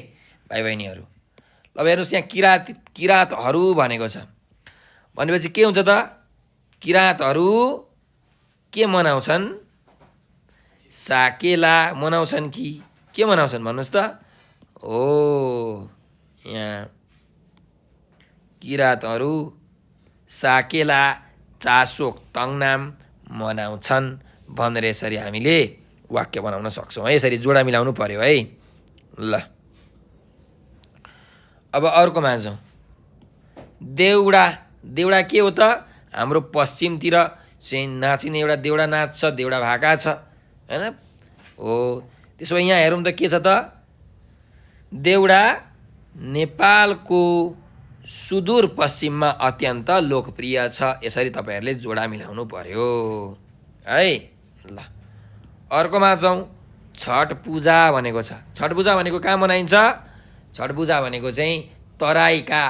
भाइ बहिनीहरू। अब हेर्नुहोस् यहाँ किराँतहरू भनेको छ भनेपछि के हुन्छ त? किराँतहरू के मनाउँछन्? साकेला मनाउँछन् कि के मनाउँछन् भन्नुहोस् त? हो, यहाँ किराँतहरू साकेला चासोक तङनाम मनाउँछन् भनेर यसरी हामीले वाक्य बनाउन सक्छौँ है। यसरी जोडा मिलाउनु पर्यो है। ल अब अर्कोमा जाउँ। देउडा। देउडा के हो त? हाम्रो पश्चिमतिर चाहिँ नाचिने एउटा देउडा नाच छ, देउडा भाका छ होइन? हो, त्यसो भए यहाँ हेरौँ त के छ त? देउडा नेपालको सुदूरपश्चिममा अत्यन्त लोकप्रिय छ। यसरी तपाईँहरूले जोडा मिलाउनु पर्यो है। ल अर्कोमा जाउँ। छठ पूजा भनेको छ। छठ पूजा भनेको कहाँ मनाइन्छ? छठ पूजा भनेको चाहिँ तराईका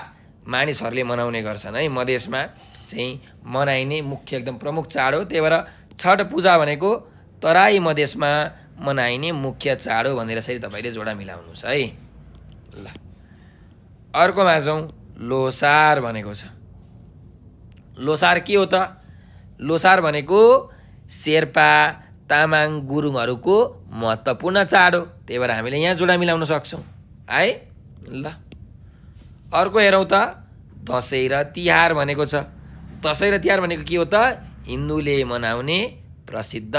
मानिसहरूले मनाउने गर्छन् है। मधेसमा चाहिँ मनाइने मुख्य एकदम प्रमुख चाड हो। त्यही भएर छठ पूजा भनेको तराई मधेसमा मनाइने मुख्य चाड हो भनेर यसरी तपाईँले जोडा मिलाउनुहोस् है। ल अर्कोमा जाउँ। लोसार भनेको छ। लोसार के हो त? लोसार भनेको शेर्पा तामाङ गुरुङहरूको महत्त्वपूर्ण चाड हो। त्यही भएर हामीले यहाँ जोडा मिलाउन सक्छौँ है। ल अर्को हेरौँ त। दसैँ र तिहार भनेको छ। दसैँ र तिहार भनेको के हो त? हिन्दूले मनाउने प्रसिद्ध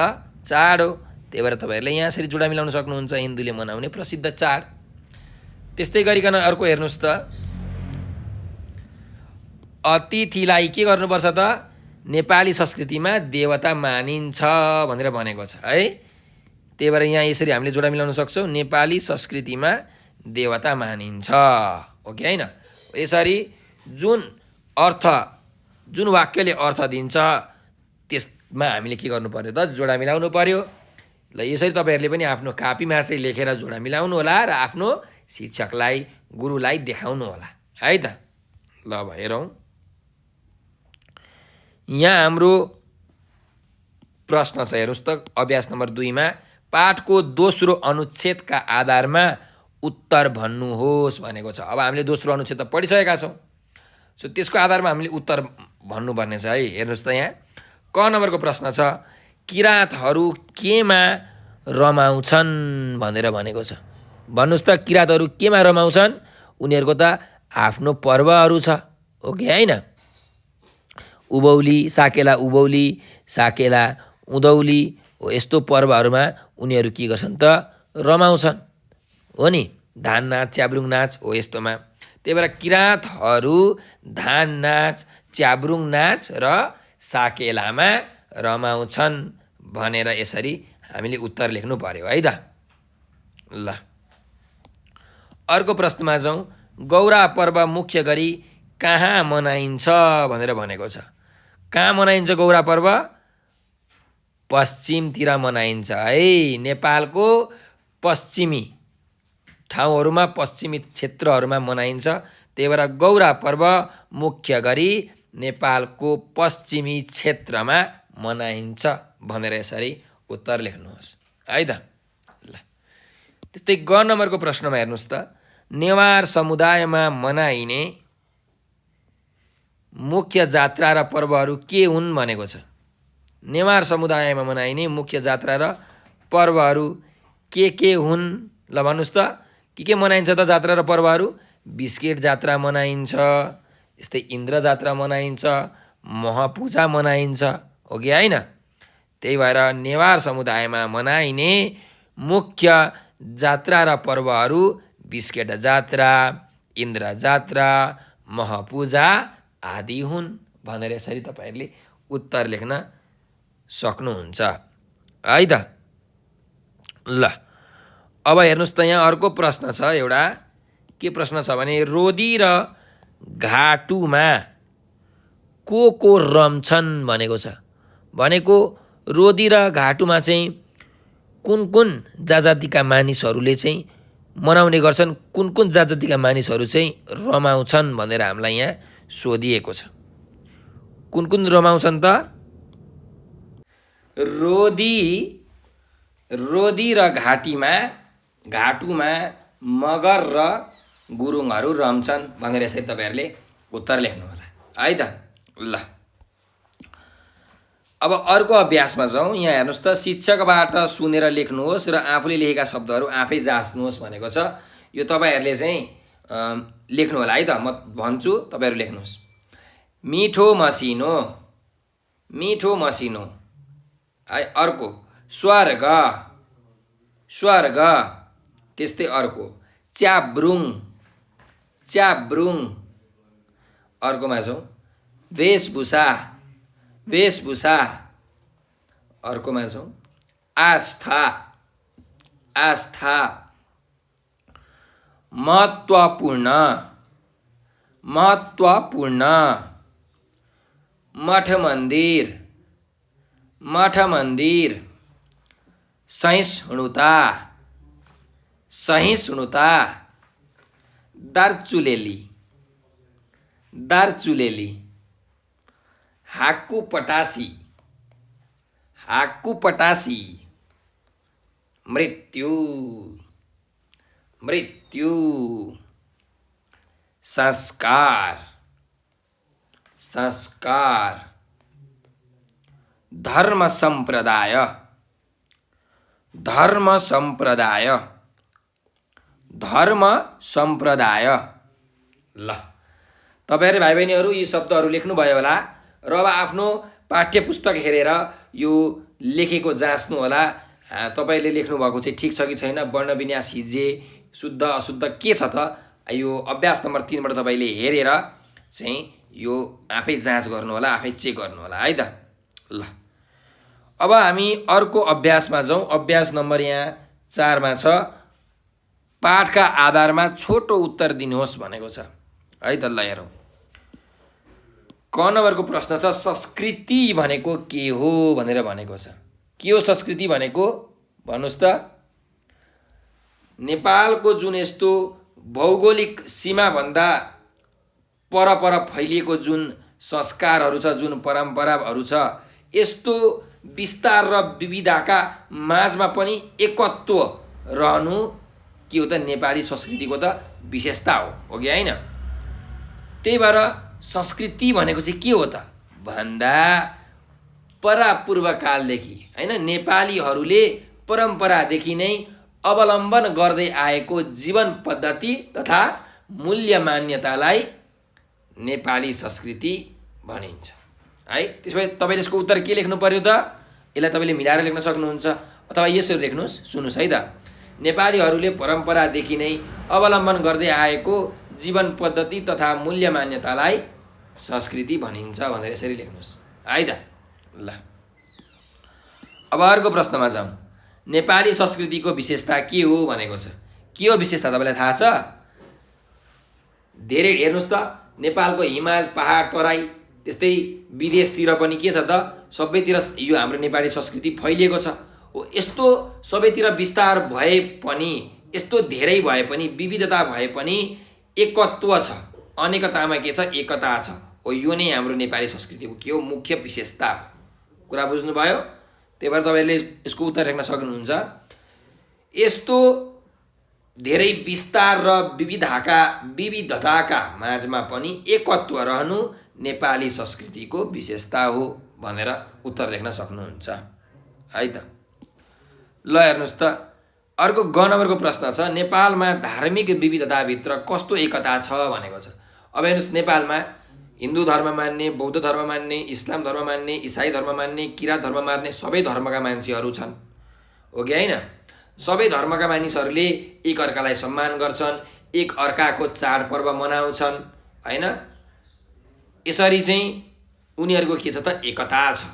चाड हो। त्यही भएर तपाईँहरूले यहाँ यसरी जोडा मिलाउन सक्नुहुन्छ, हिन्दूले मनाउने प्रसिद्ध चाड। त्यस्तै गरिकन अर्को हेर्नुहोस् त। अतिथिलाई के गर्नुपर्छ त? नेपाली संस्कृतिमा देवता मानिन्छ भनेर भनेको छ है। त्यही भएर यहाँ यसरी हामीले जोडा मिलाउन सक्छौँ, नेपाली संस्कृतिमा देवता मानिन्छ हो कि होइन? यसरी जुन वाक्यले अर्थ दिन्छ त्यसमा हामीले के गर्नु पर्यो त? जोडा मिलाउनु पर्यो। ल यसरी तपाईँहरूले पनि आफ्नो कापीमा चाहिँ लेखेर जोडा मिलाउनु होला र आफ्नो शिक्षकलाई, गुरुलाई देखाउनु होला है त। ल अब हेरौँ। यहाँ हाम्रो प्रश्न छ, हेर्नुहोस् त। अभ्यास नम्बर 2 मा पाठको दोस्रो अनुच्छेदका आधारमा उत्तर भन्नुहोस् भनेको छ। अब हामीले दोस्रो अनुच्छेद त पढिसकेका छौँ, सो त्यसको आधारमा हामीले उत्तर भन्नुपर्ने छ है। हेर्नुहोस् त यहाँ क नम्बरको प्रश्न छ, किराँतहरू केमा रमाउँछन् भनेर भनेको छ। भन्नुहोस् त किराँतहरू केमा रमाउँछन्? उनीहरूको त आफ्नो पर्वहरू छ हो कि होइन? उभौली, साकेला उभौली, साकेला उँधौली हो, यस्तो पर्वहरूमा उनीहरू के गर्छन् त? रमाउँछन् हो नि। धान नाच, च्याब्रुङ नाच हो यस्तोमा। त्यही भएर किराँतहरू धान नाच, च्याब्रुङ नाच र साकेलामा रमाउँछन् भनेर यसरी हामीले उत्तर लेख्नु पर्यो है त। ल अर्को प्रश्नमा जाउँ। गौरा पर्व मुख्य गरी कहाँ मनाइन्छ भनेर भनेको छ। कहाँ मनाइन्छ गौरा पर्व? पश्चिमतिर मनाइन्छ है। नेपालको पश्चिमी ठाउँहरूमा, पश्चिमी क्षेत्रहरूमा मनाइन्छ। त्यही भएर गौरा पर्व मुख्य गरी नेपालको पश्चिमी क्षेत्रमा मनाइन्छ भनेर यसरी उत्तर लेख्नुहोस् है त। ल त्यस्तै ग नम्बरको प्रश्नमा हेर्नुहोस् त। नेवार समुदायमा मनाइने मुख्य जात्रा र पर्वहरू के हुन् भनेको छ। नेवार समुदायमा मनाइने मुख्य जात्रा र पर्वहरू के हुन्? ल भन्नुहोस् त। के मनाइन्छ त जात्रा र पर्वहरू? बिस्केट जात्रा मनाइन्छ, यस्तै इन्द्र जात्रा मनाइन्छ, महपूजा मनाइन्छ हो कि होइन? त्यही भएर नेवार समुदायमा मनाइने मुख्य जात्रा र पर्वहरू बिस्केट जात्रा, इन्द्र जात्रा, महपूजा आदि हुन् भनेर यसरी तपाईँहरूले उत्तर लेख्न सक्नुहुन्छ है त। ल अब हेर्नुहोस् त। यहाँ अर्को प्रश्न छ एउटा। के प्रश्न छ भने रोदी र घाटुमा को रम्छन् भनेको छ। भनेको रोदी र घाटुमा चाहिँ कुन कुन जातिका मानिसहरूले चाहिँ मनाउने गर्छन्, कुन कुन जातिका मानिसहरू चाहिँ रमाउँछन् भनेर हामीलाई यहाँ सोधिएको छ। कुन कुन रमाउँछन् त? रोदी र घाटुमा मगर र गुरुङहरू रम्छन् भनेर यसरी तपाईँहरूले उत्तर लेख्नु होला है त। ल अब अर्को अभ्यासमा जाउँ। यहाँ हेर्नुहोस् त, शिक्षकबाट सुनेर लेख्नुहोस् र आफूले लेखेका शब्दहरू आफै जाँच्नुहोस् भनेको छ। यो तपाईँहरूले चाहिँ लेख्नु होला है त। म भन्छु, तपाईँहरू लेख्नुहोस्। मिठो मसिनो है। अर्को स्वर्ग, त्यस्तै अर्को च्याब्रुङ। अर्कोमा जाउँ, वेशभूषा। अर्कोमा जाउँ, आस्था। महत्त्वपूर्ण, मठ मन्दिर। सहिष्णुता। दार्चुलेली। हाक्कुपटासी। मृत्यु। संस्कार। धर्म सम्प्रदाय। ल, तपाईँहरू भाइ बहिनीहरू यी शब्दहरू लेख्नुभयो होला र अब आफ्नो पाठ्य पुस्तक हेरेर यो लेखेको जाँच्नु होला। तपाईँले लेख्नुभएको चाहिँ ठिक छ कि छैन, वर्णविन्यास हिज्जे शुद्ध अशुद्ध के छ त। यो अभ्यास नम्बर 3बाट तपाईँले हेरेर चाहिँ यो आफै जाँच गर्नु होला, आफै चेक गर्नु होला है त। ल, अब हामी अर्को अभ्यासमा जाउँ। अभ्यास नम्बर यहाँ 4मा छ, पाठका आधारमा छोटो उत्तर दिनुहोस् भनेको छ है त। ल हेरौँ, क नम्बरको प्रश्न छ, संस्कृति भनेको के हो भनेर भनेको छ। के हो संस्कृति भनेको भन्नुहोस् त। नेपालको जुन यस्तो भौगोलिक सीमाभन्दा परपर फैलिएको जुन संस्कारहरू छ, जुन परम्पराहरू छ, यस्तो विस्तार र विविधताका माझमा पनि एकत्व रहनु के हो त, नेपाली संस्कृतिको त विशेषता हो कि होइन। त्यही भएर संस्कृति भनेको चाहिँ के हो त भन्दा परापूर्वकालदेखि होइन नेपालीहरूले परम्परादेखि नै अवलम्बन गर्दै आएको जीवन पद्धति तथा मूल्य मान्यतालाई नेपाली संस्कृति भनिन्छ है। त्यसो भए तपाईँले यसको उत्तर के लेख्नु पर्यो त? यसलाई तपाईँले मिलाएर लेख्न सक्नुहुन्छ अथवा यसरी लेख्नुहोस्। सुन्नुहोस् है त, नेपालीहरूले परम्परादेखि नै अवलम्बन गर्दै आएको जीवन पद्धति तथा मूल्य मान्यतालाई संस्कृति भनिन्छ भनेर यसरी लेख्नुहोस् है त। ल, अब अर्को प्रश्नमा जाउँ। नेपाली संस्कृतिको विशेषता के हो भनेको छ। के हो विशेषता तपाईँलाई थाहा छ? धेरै हेर्नुहोस् त, नेपालको हिमाल, पहाड, तराई, त्यस्तै विदेशतिर पनि के छ त, सबैतिर यो हाम्रो नेपाली संस्कृति फैलिएको छ। यस्तो सबैतिर विस्तार भए पनि, यस्तो धेरै भए पनि, विविधता भए पनि एकत्व छ। अनेकतामा के छ, एकता छ। यो नै हाम्रो नेपाली संस्कृतिको के हो, मुख्य विशेषता हो। कुरा बुझ्नुभयो? त्यही भएर तपाईँहरूले यसको उत्तर लेख्न सक्नुहुन्छ। यस्तो धेरै विस्तार र विविधताका माझमा पनि एकत्व रहनु नेपाली संस्कृतिको विशेषता हो भनेर उत्तर लेख्न सक्नुहुन्छ है त। ल हेर्नुहोस् त, अर्को ग नम्बरको प्रश्न छ, नेपालमा धार्मिक विविधताभित्र कस्तो एकता छ भनेको छ। अब हेर्नुहोस्, नेपालमा हिन्दू धर्म मान्ने, बौद्ध धर्म मान्ने, इस्लाम धर्म मान्ने, इसाई धर्म मान्ने, किरात धर्म मान्ने सबै धर्मका मान्छेहरू छन् हो कि होइन। सबै धर्मका मानिसहरूले एक अर्कालाई सम्मान गर्छन्, एक अर्काको चाडपर्व मनाउँछन् होइन। यसरी चाहिँ उनीहरूको के छ त, एकता छ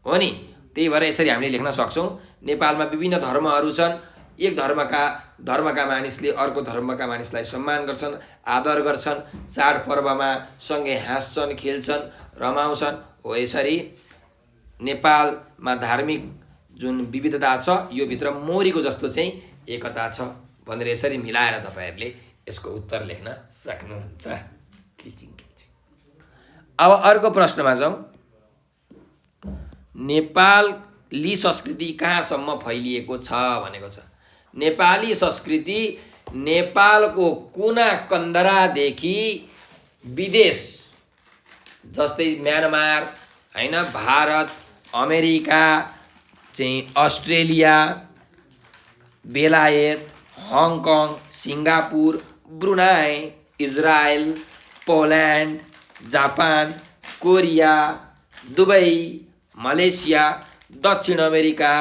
हो नि। त्यही भएर यसरी हामीले लेख्न सक्छौँ, नेपालमा विभिन्न धर्महरू छन्, एक धर्मका मानिसले अर्को धर्मका मानिसलाई सम्मान गर्छन्, आदर गर्छन्, चाडपर्वमा सँगै हाँस्छन्, खेल्छन्, रमाउँछन्। हो यसरी नेपालमा धार्मिक जुन विविधता छ यो भित्र मोरीको जस्तो चाहिँ एकता छ भनेर यसरी मिलाएर तपाईहरुले यसको उत्तर लेख्न सक्नुहुन्छ। अब अर्को प्रश्नमा जाउँ। नेपाली संस्कृति कहाँसम्म फैलिएको छ भनेको छ। नेपाली संस्कृति नेपालको कुना कन्दरादेखि विदेश जस्तै म्यानमार हैन, भारत, अमेरिका चाहिँ अस्ट्रेलिया, बेलायत, Hong Kong, Singapore, Brunei, Israel, Poland, Japan, Korea, Dubai, Malaysia, दक्षिण अमेरिका,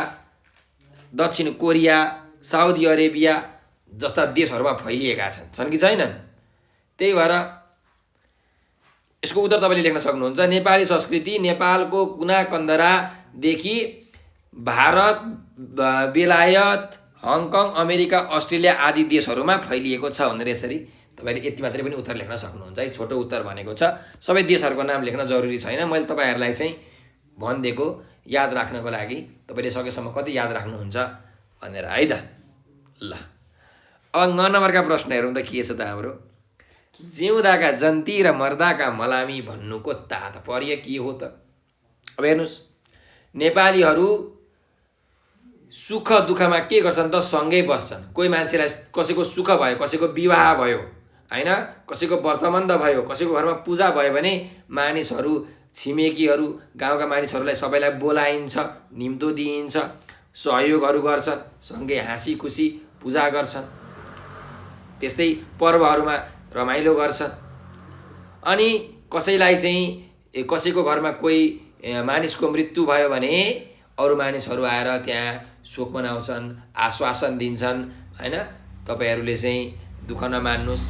दक्षिण कोरिया, साउदी अरेबिया जस्ता देशहरूमा फैलिएका छन् कि छैनन्? त्यही भएर यसको उत्तर तपाईले लेख्न सक्नुहुन्छ। नेपाली संस्कृति नेपालको कुना कन्दरादेखि भारत, बेलायत, हङकङ, अमेरिका, अस्ट्रेलिया आदि देशहरूमा फैलिएको छ भनेर यसरी तपाईले यति मात्रै पनि उत्तर लेख्न सक्नुहुन्छ है। छोटो उत्तर भनेको छ। सबै देशहरूको नाम लेख्न जरुरी छैन। मैले तपाईहरुलाई चाहिँ भनिदिएको याद राख्नको लागि तपाईले सकेसम्म कति याद राख्नुहुन्छ भनेर है त। ल अब 9 नम्बरका प्रश्न हेरौँ त के छ त हाम्रो। जिउँदाका जन्ती र मर्दाका मलामी भन्नुको तात्पर्य के हो त? अब हेर्नुस्, नेपालीहरू सुख दुःखमा के गर्छन् त? सँगै बस्छन्। कोही मान्छेलाई कसैको सुख भयो, कसैको विवाह भयो हैन, कसैको व्रतबन्ध भयो, कसैको घरमा पूजा भयो भने मानिसहरू, छिमेकीहरू, गाउँका मानिसहरूलाई सबैलाई बोलाइन्छ, निम्तो दिइन्छ, सहयोगहरू गर्छन्, सँगै हाँसी खुसी पूजा गर्छन्। त्यस्तै पर्वहरूमा रमाइलो गर्छन्। अनि कसैलाई चाहिँ कसैको घरमा कोही मानिसको मृत्यु भयो भने अरू मानिसहरू आएर त्यहाँ शोक मनाउँछन्, आश्वासन दिन्छन् हैन, तपाईहरुले चाहिँ दुःख नमान्नुस्।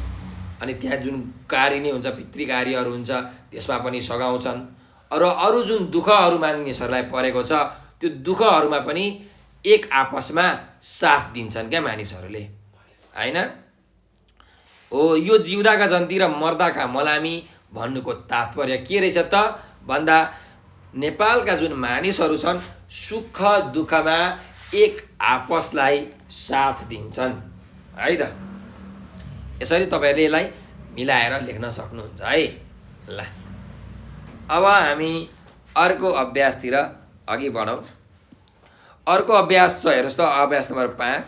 अनि त्यहाँ जुन कार्य हुन्छ, पितृ कार्यहरू हुन्छ, त्यसमा पनि सघाउँछन्। र अरू जुन दुःखहरू मानिसहरूलाई परेको छ त्यो दुःखहरूमा पनि एक आपसमा साथ दिन्छन् क्या मानिसहरूले हैन। हो, यो जिउँदाका जन्ती र मर्दाका मलामी भन्नुको तात्पर्य के रहेछ त भन्दा नेपालका जुन मानिसहरू छन् सुख दुःखमा एक आपसलाई साथ दिन्छन् है त। यसरी तपाईहरुले यसलाई मिलाएर लेख्न सक्नुहुन्छ है। ल अब हामी अर्को अभ्यासतिर अघि बढौँ। अर्को अभ्यास छ, हेर्नुस् त, अभ्यास नम्बर 5।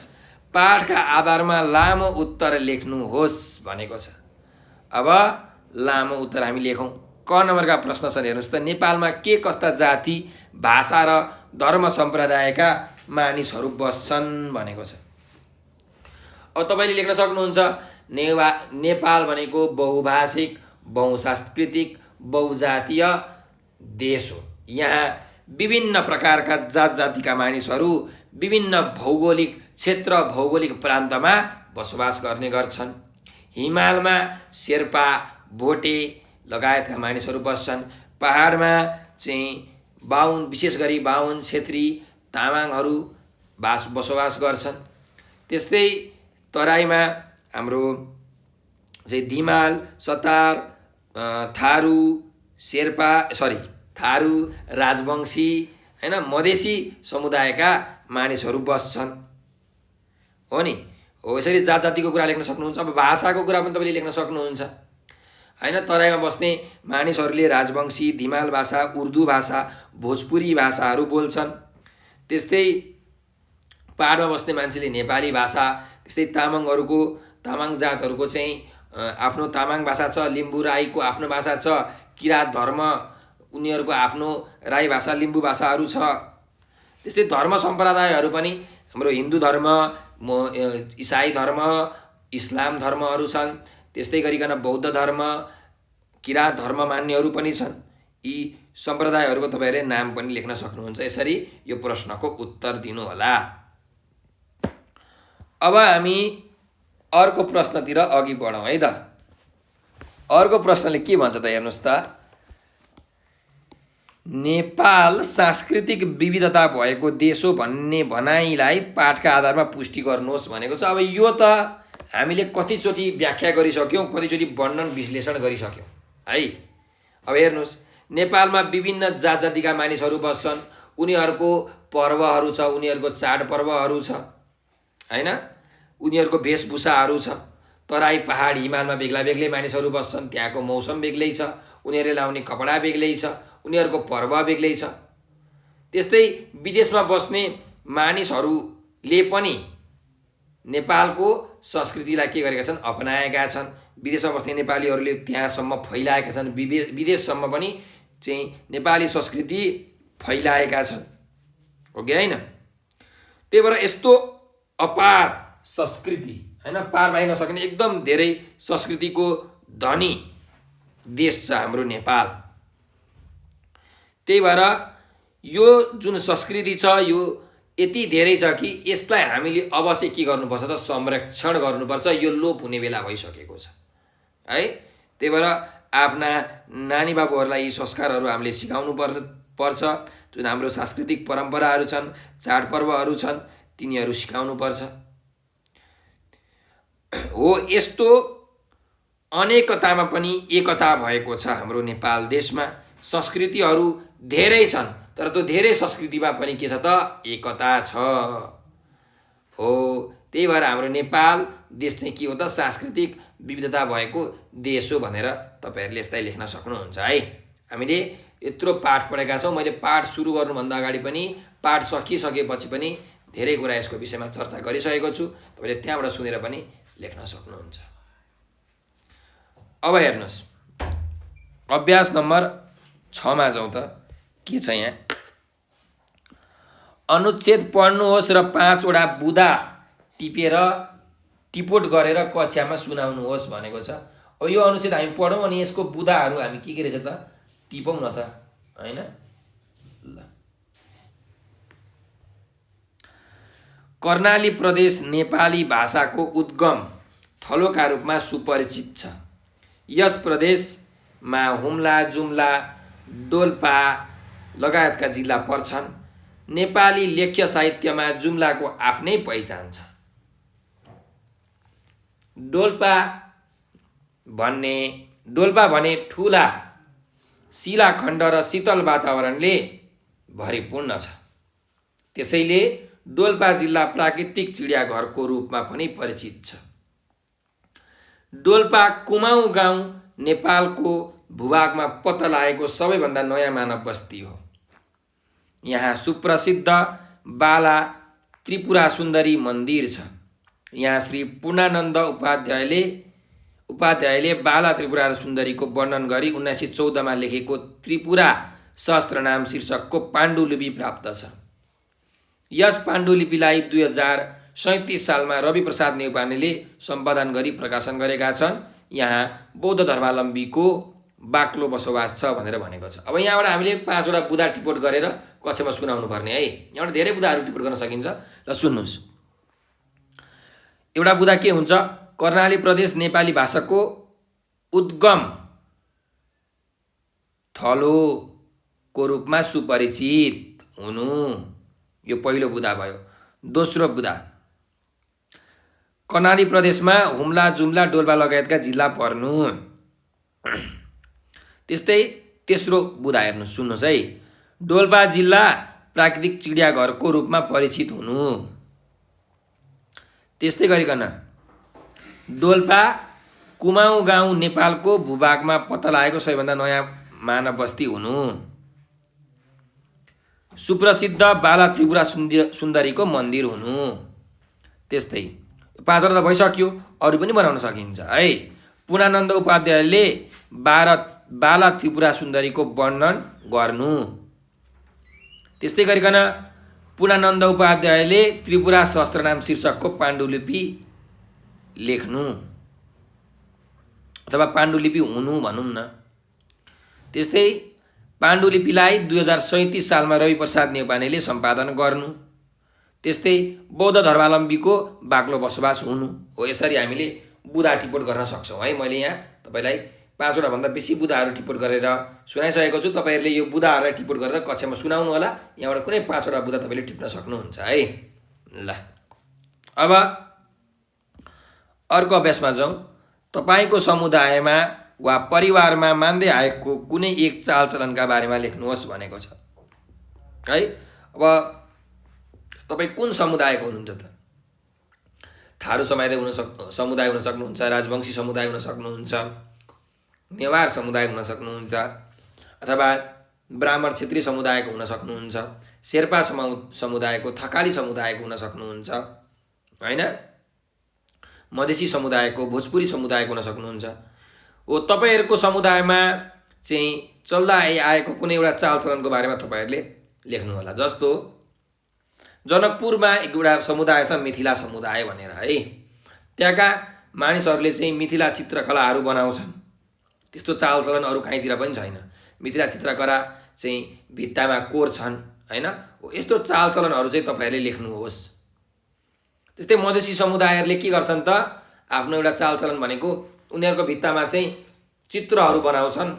पाठका आधारमा लामो उत्तर लेख्नुहोस् भनेको छ। अब लामो उत्तर हामी लेखौँ। क नम्बरका प्रश्न छन्, हेर्नुस् त। नेपालमा के कस्ता जाति, भाषा र धर्म सम्प्रदायका मानिसहरू बस्छन् भनेको छ। अब तपाईले लेख्न सक्नुहुन्छ नेपाल भनेको बहुभाषिक, बहुसांस्कृतिक, बहुजातीय देश हो। यहाँ विभिन्न प्रकारका जात जातिका मानिसहरू विभिन्न भौगोलिक क्षेत्र, भौगोलिक प्रान्तमा बसोबास गर्ने गर्छन्। हिमालमा शेर्पा, भोटे लगायतका मानिसहरू बस्छन्। पहाडमा चाहिँ बाहुन, विशेष गरी बाहुन, क्षेत्री, तामाङहरू बसोबास गर्छन्। त्यस्तै तराईमा हाम्रो चाहिँ दिमाल, सतार, थारू, राजवंशी हैन, मधेसी समुदायका मानिसहरू बस्छन् हो नि। हो, यसरी जात जातिको कुरा लेख्न सक्नुहुन्छ। अब भाषाको कुरा पनि तपाईले लेख्न सक्नुहुन्छ हैन। तराईमा बस्ने मानिसहरूले राजवंशी, दिमाल भाषा, उर्दू भाषा, भोजपुरी भाषाहरू बोल्छन्। त्यस्तै पहाडमा बस्ने मान्छेले नेपाली भाषा, त्यस्तै तामाङ जातहरूको चाहिँ आफ्नो तामाङ भाषा छ, लिम्बू राईको आफ्नो भाषा छ, किरात धर्म उनीहरूको आफ्नो राई भाषा, लिम्बू भाषाहरू छ। त्यस्तै धर्म सम्प्रदायहरू पनि हाम्रो हिन्दू धर्म, इसाई धर्म, इस्लाम धर्महरू छन्। त्यस्तै गरिकन बौद्ध धर्म, किरात धर्म मान्नेहरू पनि छन्। यी सम्प्रदायहरूको तपाईहरुले नाम पनि लेख्न सक्नुहुन्छ। यसरी यो प्रश्नको उत्तर दिनु होला। अब हामी अर्को प्रश्नतिर अघि बढौँ है त। अर्को प्रश्नले के भन्छ त हेर्नुस् त। नेपाल सांस्कृतिक विविधता भएको देश हो भन्ने भनाइलाई पाठका आधारमा पुष्टि गर्नुहोस् भनेको छ। अब यो त हामीले कतिचोटि व्याख्या गरिसक्यौँ, कतिचोटि वर्णन विश्लेषण गरिसक्यौँ है। अब हेर्नुस्, नेपालमा विभिन्न जात जातिका मानिसहरू बस्छन्, उनीहरूको पर्वहरू छ, उनीहरूको चाडपर्वहरू छ हैन, उनीहरूको वेशभूषाहरू छ। तराई पहाड हिमालमा बेग्ला बेग्लै मानिसहरू बस्छन्, त्यहाँको मौसम बेग्लै छ, उनीहरूले लाउने कपडा बेग्लै छ, उनीहरूको पर्व बेग्लै छ। त्यस्तै विदेशमा बस्ने मानिसहरूले पनि नेपालको संस्कृतिलाई के गरेका छन्, अपनाएका छन्। विदेशमा बस्ने नेपालीहरूले त्यहाँसम्म फैलाएका छन्, विदेशसम्म पनि चाहिँ नेपाली संस्कृति फैलाएका छन्, हो कि होइन? त्यही भएर यस्तो अपार संस्कृति हैन, पार पाइ नसक्ने एकदम धेरै संस्कृतिको धनी देश छ हाम्रो नेपाल। त्यही भएर यो जुन संस्कृति छ यो यति धेरै छ कि यसलाई हामीले अब चाहिँ के गर्नुपर्छ त, संरक्षण गर्नुपर्छ। यो लोप हुने बेला भइसकेको छ है। त्यही भएर आफ्ना नानी बाबुहरूलाई यी संस्कारहरू हामीले सिकाउनु पर्छ। जुन हाम्रो सांस्कृतिक परम्पराहरू छन्, चाडपर्वहरू छन्, तिनीहरू सिकाउनुपर्छ। हो, यस्तो अनेकतामा पनि एकता भएको छ हाम्रो नेपाल देशमा। संस्कृतिहरू धेरै छन्, तर त्यो धेरै संस्कृतिमा पनि के छ त, एकता छ। हो, त्यही भएर हाम्रो नेपाल देश चाहिँ के हो त, सांस्कृतिक विविधता भएको देश हो भनेर तपाईँहरूले यसलाई लेख्न सक्नुहुन्छ है। हामीले यत्रो पाठ पढेका छौँ। मैले पाठ सुरु गर्नुभन्दा अगाडि पनि, पाठ सकिसकेपछि पनि धेरै कुरा यसको विषयमा चर्चा गरिसकेको छु। तपाईँले त्यहाँबाट सुनेर पनि लेख्न सक्नुहुन्छ। अब हेर्नुहोस्, अभ्यास नम्बर 6 मा जाउँ त। के छ यहाँ, अनुच्छेद पढ्नुहोस् र 5 वटा बुदा टिपेर टिपोट गरेर कक्षामा सुनाउनुहोस् भनेको छ। अब यो अनुच्छेद हामी पढौँ अनि यसको बुदाहरू हामी के रहेछ त टिपौँ न त हैन। ल, कर्णाली प्रदेश नेपाली भाषाको उद्गम थलोका रूपमा सुपरिचित छ। यस प्रदेशमा हुम्ला, जुम्ला, डोल्पा लगायतका जिल्ला पर्छन्। नेपाली लेख्य साहित्यमा जुम्लाको आफ्नै पहिचान छ। डोल्पा भने ठुला शिलाखण्ड र शीतल वातावरणले भरिपूर्ण छ। त्यसैले डोल्पा जिल्ला प्राकृतिक चिडियाघरको रूपमा पनि परिचित छ। डोल्पा कुमाउँ गाउँ नेपालको भूभागमा पत्ता लागेको सबैभन्दा नयाँ मानव बस्ती हो। यहाँ सुप्रसिद्ध बाला त्रिपुरा सुन्दरी मन्दिर छ। यहाँ श्री पूर्णानन्द उपाध्यायले बाला त्रिपुरा सुन्दरीको वर्णन गरी 1914 मा लेखेको त्रिपुरा सहस्त्रनाम शीर्षकको पाण्डुलिपि प्राप्त छ। यस पाण्डुलिपिलाई 2037 सालमा रवि प्रसाद नेउपानेले सम्पादन गरी प्रकाशन गरेका छन्। यहाँ बौद्ध धर्मावलम्बीको बाक्लो बसोबास छ भनेर भनेको छ। अब यहाँबाट हामीले 5 वटा बुदा टिपोट गरेर कक्षामा सुनाउनु पर्ने है। यहाँबाट धेरै बुदाहरू टिपोट गर्न सकिन्छ। ल सुन्नुहोस्, एउटा बुदा के हुन्छ, कर्णाली प्रदेश नेपाली भाषाको उद्गम थलोको रूपमा सुपरिचित हुनु, यो पहिलो बुदा भयो। दोस्रो बुदा, कर्णाली प्रदेशमा हुम्ला, जुम्ला, डोल्पा लगायतका जिल्ला पर्नु। त्यस्तै तेस्रो बुदा हेर्नुहोस्, सुन्नुहोस् है, डोल्पा जिल्ला प्राकृतिक चिडियाघरको रूपमा परिचित हुनु। त्यस्तै गरिकन डोल्पा कुमाउँ गाउँ नेपालको भूभागमा पत्ता लागेको सबैभन्दा नयाँ मानव बस्ती हुनु। सुप्रसिद्ध बाला त्रिपुरा सुन्दरीको मन्दिर हुनु। त्यस्तै 5 वटा त भइसक्यो, अरू पनि बनाउन सकिन्छ है। पूर्णानन्द उपाध्यायले बाला त्रिपुरा सुन्दरीको वर्णन गर्नु। त्यस्तै गरिकन पूर्णानन्द उपाध्यायले त्रिपुरा सहस्त्रनाम शीर्षकको पाण्डुलिपि लेख्नु अथवा पाण्डुलिपि हुनु भनौँ न। त्यस्तै पाण्डुलिपिलाई 2037 सालमा रवि प्रसाद नेउपानेले सम्पादन गर्नु। त्यस्तै बौद्ध धर्मावलम्बीको बाक्लो बसोबास हुनु। हो, यसरी हामीले बुदा टिपोट गर्न सक्छौँ है। मैले यहाँ तपाईँलाई 5 वटा भन्दा बेसी बुदाहरू टिपोट गरेर सुनाइसकेको छु। तपाईँहरूले यो बुदाहरूलाई टिपोट गरेर कक्षामा सुनाउनु होला। यहाँबाट कुनै 5 वटा बुदा तपाईँले टिप्न सक्नुहुन्छ है। ल, अब अर्को अभ्यासमा जाउँ। तपाईँको समुदायमा वा परिवारमा मान्दै आएको कुनै एक चालचलनका बारेमा लेख्नुहोस् भनेको छ है। अब तपाईँ कुन समुदायको हुनुहुन्छ त? थारू समुदाय हुन सक्नुहुन्छ, राजवंशी समुदाय हुन सक्नुहुन्छ, नेवार समुदाय हुन सक्नुहुन्छ, अथवा ब्राह्मण क्षेत्रीय समुदायको हुन सक्नुहुन्छ, शेर्पा समुदायको, थकाली समुदायको हुन सक्नुहुन्छ होइन, मधेसी समुदायको, भोजपुरी समुदायको हुन सक्नुहुन्छ। हो तपाईँहरूको समुदायमा चाहिँ चल्दा आएको कुनै एउटा चालचलनको बारेमा तपाईँहरूले लेख्नु होला। जस्तो जनकपुरमा एउटा समुदाय छ मिथिला समुदाय भनेर है। त्यहाँका मानिसहरूले चाहिँ मिथिला चित्रकलाहरू बनाउँछन्। त्यस्तो चालचलन अरू कहीँतिर पनि छैन। मिथिला चित्रकला चाहिँ भित्तामा कोर्छन् होइन। यस्तो चालचलनहरू चाहिँ तपाईँहरूले लेख्नुहोस्। त्यस्तै मधेसी समुदायहरूले के गर्छन् त, आफ्नो एउटा चालचलन भनेको उनीहरूको भित्तामा चाहिँ चित्रहरू बनाउँछन्,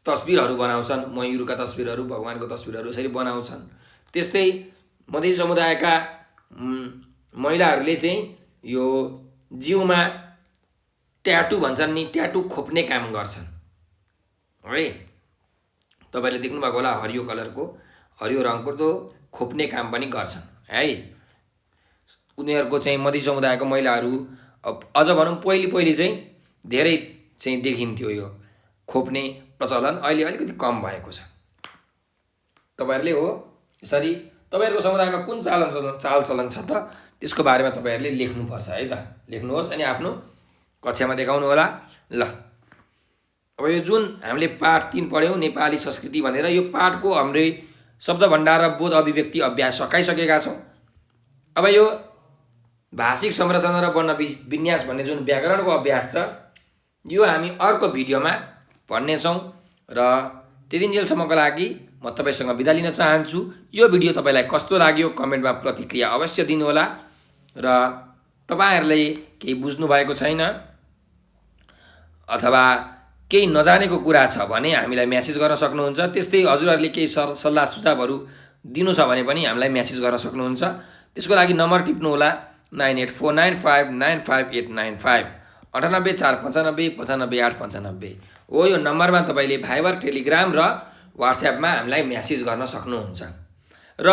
तस्बिरहरू बनाउँछन्, मयूरका तस्बिरहरू, भगवानको तस्बिरहरू यसरी बनाउँछन्। त्यस्तै मधेसी समुदायका महिलाहरूले चाहिँ यो जिउमा ट्याटु भन्छन् नि, ट्याटु खोप्ने काम गर्छन् है। तपाईँले देख्नुभएको होला हरियो कलरको, हरियो रङको त्यो खोप्ने काम पनि गर्छन् है। उनीहरूको चाहिँ मधेसी समुदायको महिलाहरू अझ भनौँ पहिले चाहिँ धेरै चाहिँ देखिन्थ्यो यो खोप्ने प्रचलन। अहिले अलिकति कम भएको छ। तपाईँहरूले हो यसरी तपाईँहरूको समुदायमा कुन चालचलन छ त, त्यसको बारेमा तपाईँहरूले लेख्नुपर्छ है त। लेख्नुहोस् अनि आफ्नो कक्षामा देखाउनु होला। ल अब यो जुन हामीले पाठ 3 पढ्यौँ नेपाली संस्कृति भनेर, यो पाठको हाम्रै शब्द भण्डार र बोध अभिव्यक्ति अभ्यास सकाइसकेका छौँ। अब यो भाषिक संरचना र वर्ण विन्यास भन्ने जुन व्याकरणको अभ्यास छ, यो हामी अर्को भिडियोमा भन्नेछौँ। र त्यतिन्जेलसम्मको लागि म तपाईँसँग बिदा लिन चाहन्छु। यो भिडियो तपाईँलाई कस्तो लाग्यो कमेन्टमा प्रतिक्रिया अवश्य दिनुहोला। र तपाईँहरूले केही बुझ्नु भएको छैन अथवा केही नजानेको कुरा छ भने हामीलाई म्यासेज गर्न सक्नुहुन्छ। त्यस्तै हजुरहरूले केही सल्लाह सुझावहरू दिनु छ भने पनि हामीलाई म्यासेज गर्न सक्नुहुन्छ। त्यसको लागि नम्बर टिप्नुहोला 9849595895 9845955895 हो। यो नम्बरमा तपाईँले भाइबर, टेलिग्राम र व्हाट्सएपमा हामीलाई म्यासेज गर्न सक्नुहुन्छ। र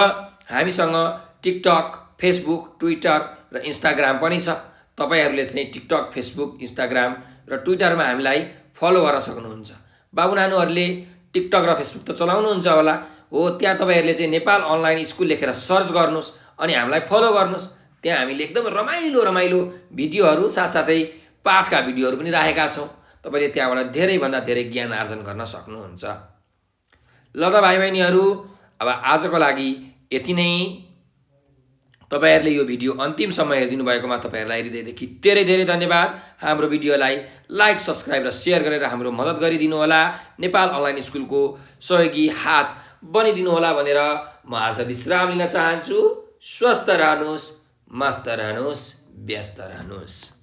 हामीसँग टिकटक, फेसबुक, ट्विटर र इन्स्टाग्राम पनि छ। तपाईँहरूले चाहिँ टिकटक, फेसबुक, इन्स्टाग्राम र ट्विटरमा हामीलाई फलो गर्न सक्नुहुन्छ। बाबु नानुहरूले टिकटक र फेसबुक त चलाउनुहुन्छ होला हो, त्यहाँ तपाईँहरूले चाहिँ नेपाल अनलाइन स्कुल लेखेर सर्च गर्नुहोस् अनि हामीलाई फलो गर्नुहोस्। त्यहाँ हामीले एकदम रमाइलो भिडियोहरू साथसाथै पाठका भिडियोहरू पनि राखेका छौँ। तपाईँले त्यहाँबाट धेरैभन्दा धेरै ज्ञान आर्जन गर्न सक्नुहुन्छ। ल त भाइ बहिनीहरू, अब आजको लागि यति नै। तपाईँहरूले यो भिडियो अन्तिमसम्म हेरिदिनु भएकोमा तपाईँहरूलाई हृदयदेखि धेरै धन्यवाद। हाम्रो भिडियोलाई लाइक, सब्सक्राइब र सेयर गरेर हाम्रो मद्दत गरिदिनु होला। नेपाल अनलाइन स्कुलको सहयोगी हात बनिदिनु होला भनेर म आज विश्राम लिन चाहन्छु। स्वस्थ रहनुहोस्, मस्त रहनुहोस्, व्यस्त रहनुहोस्।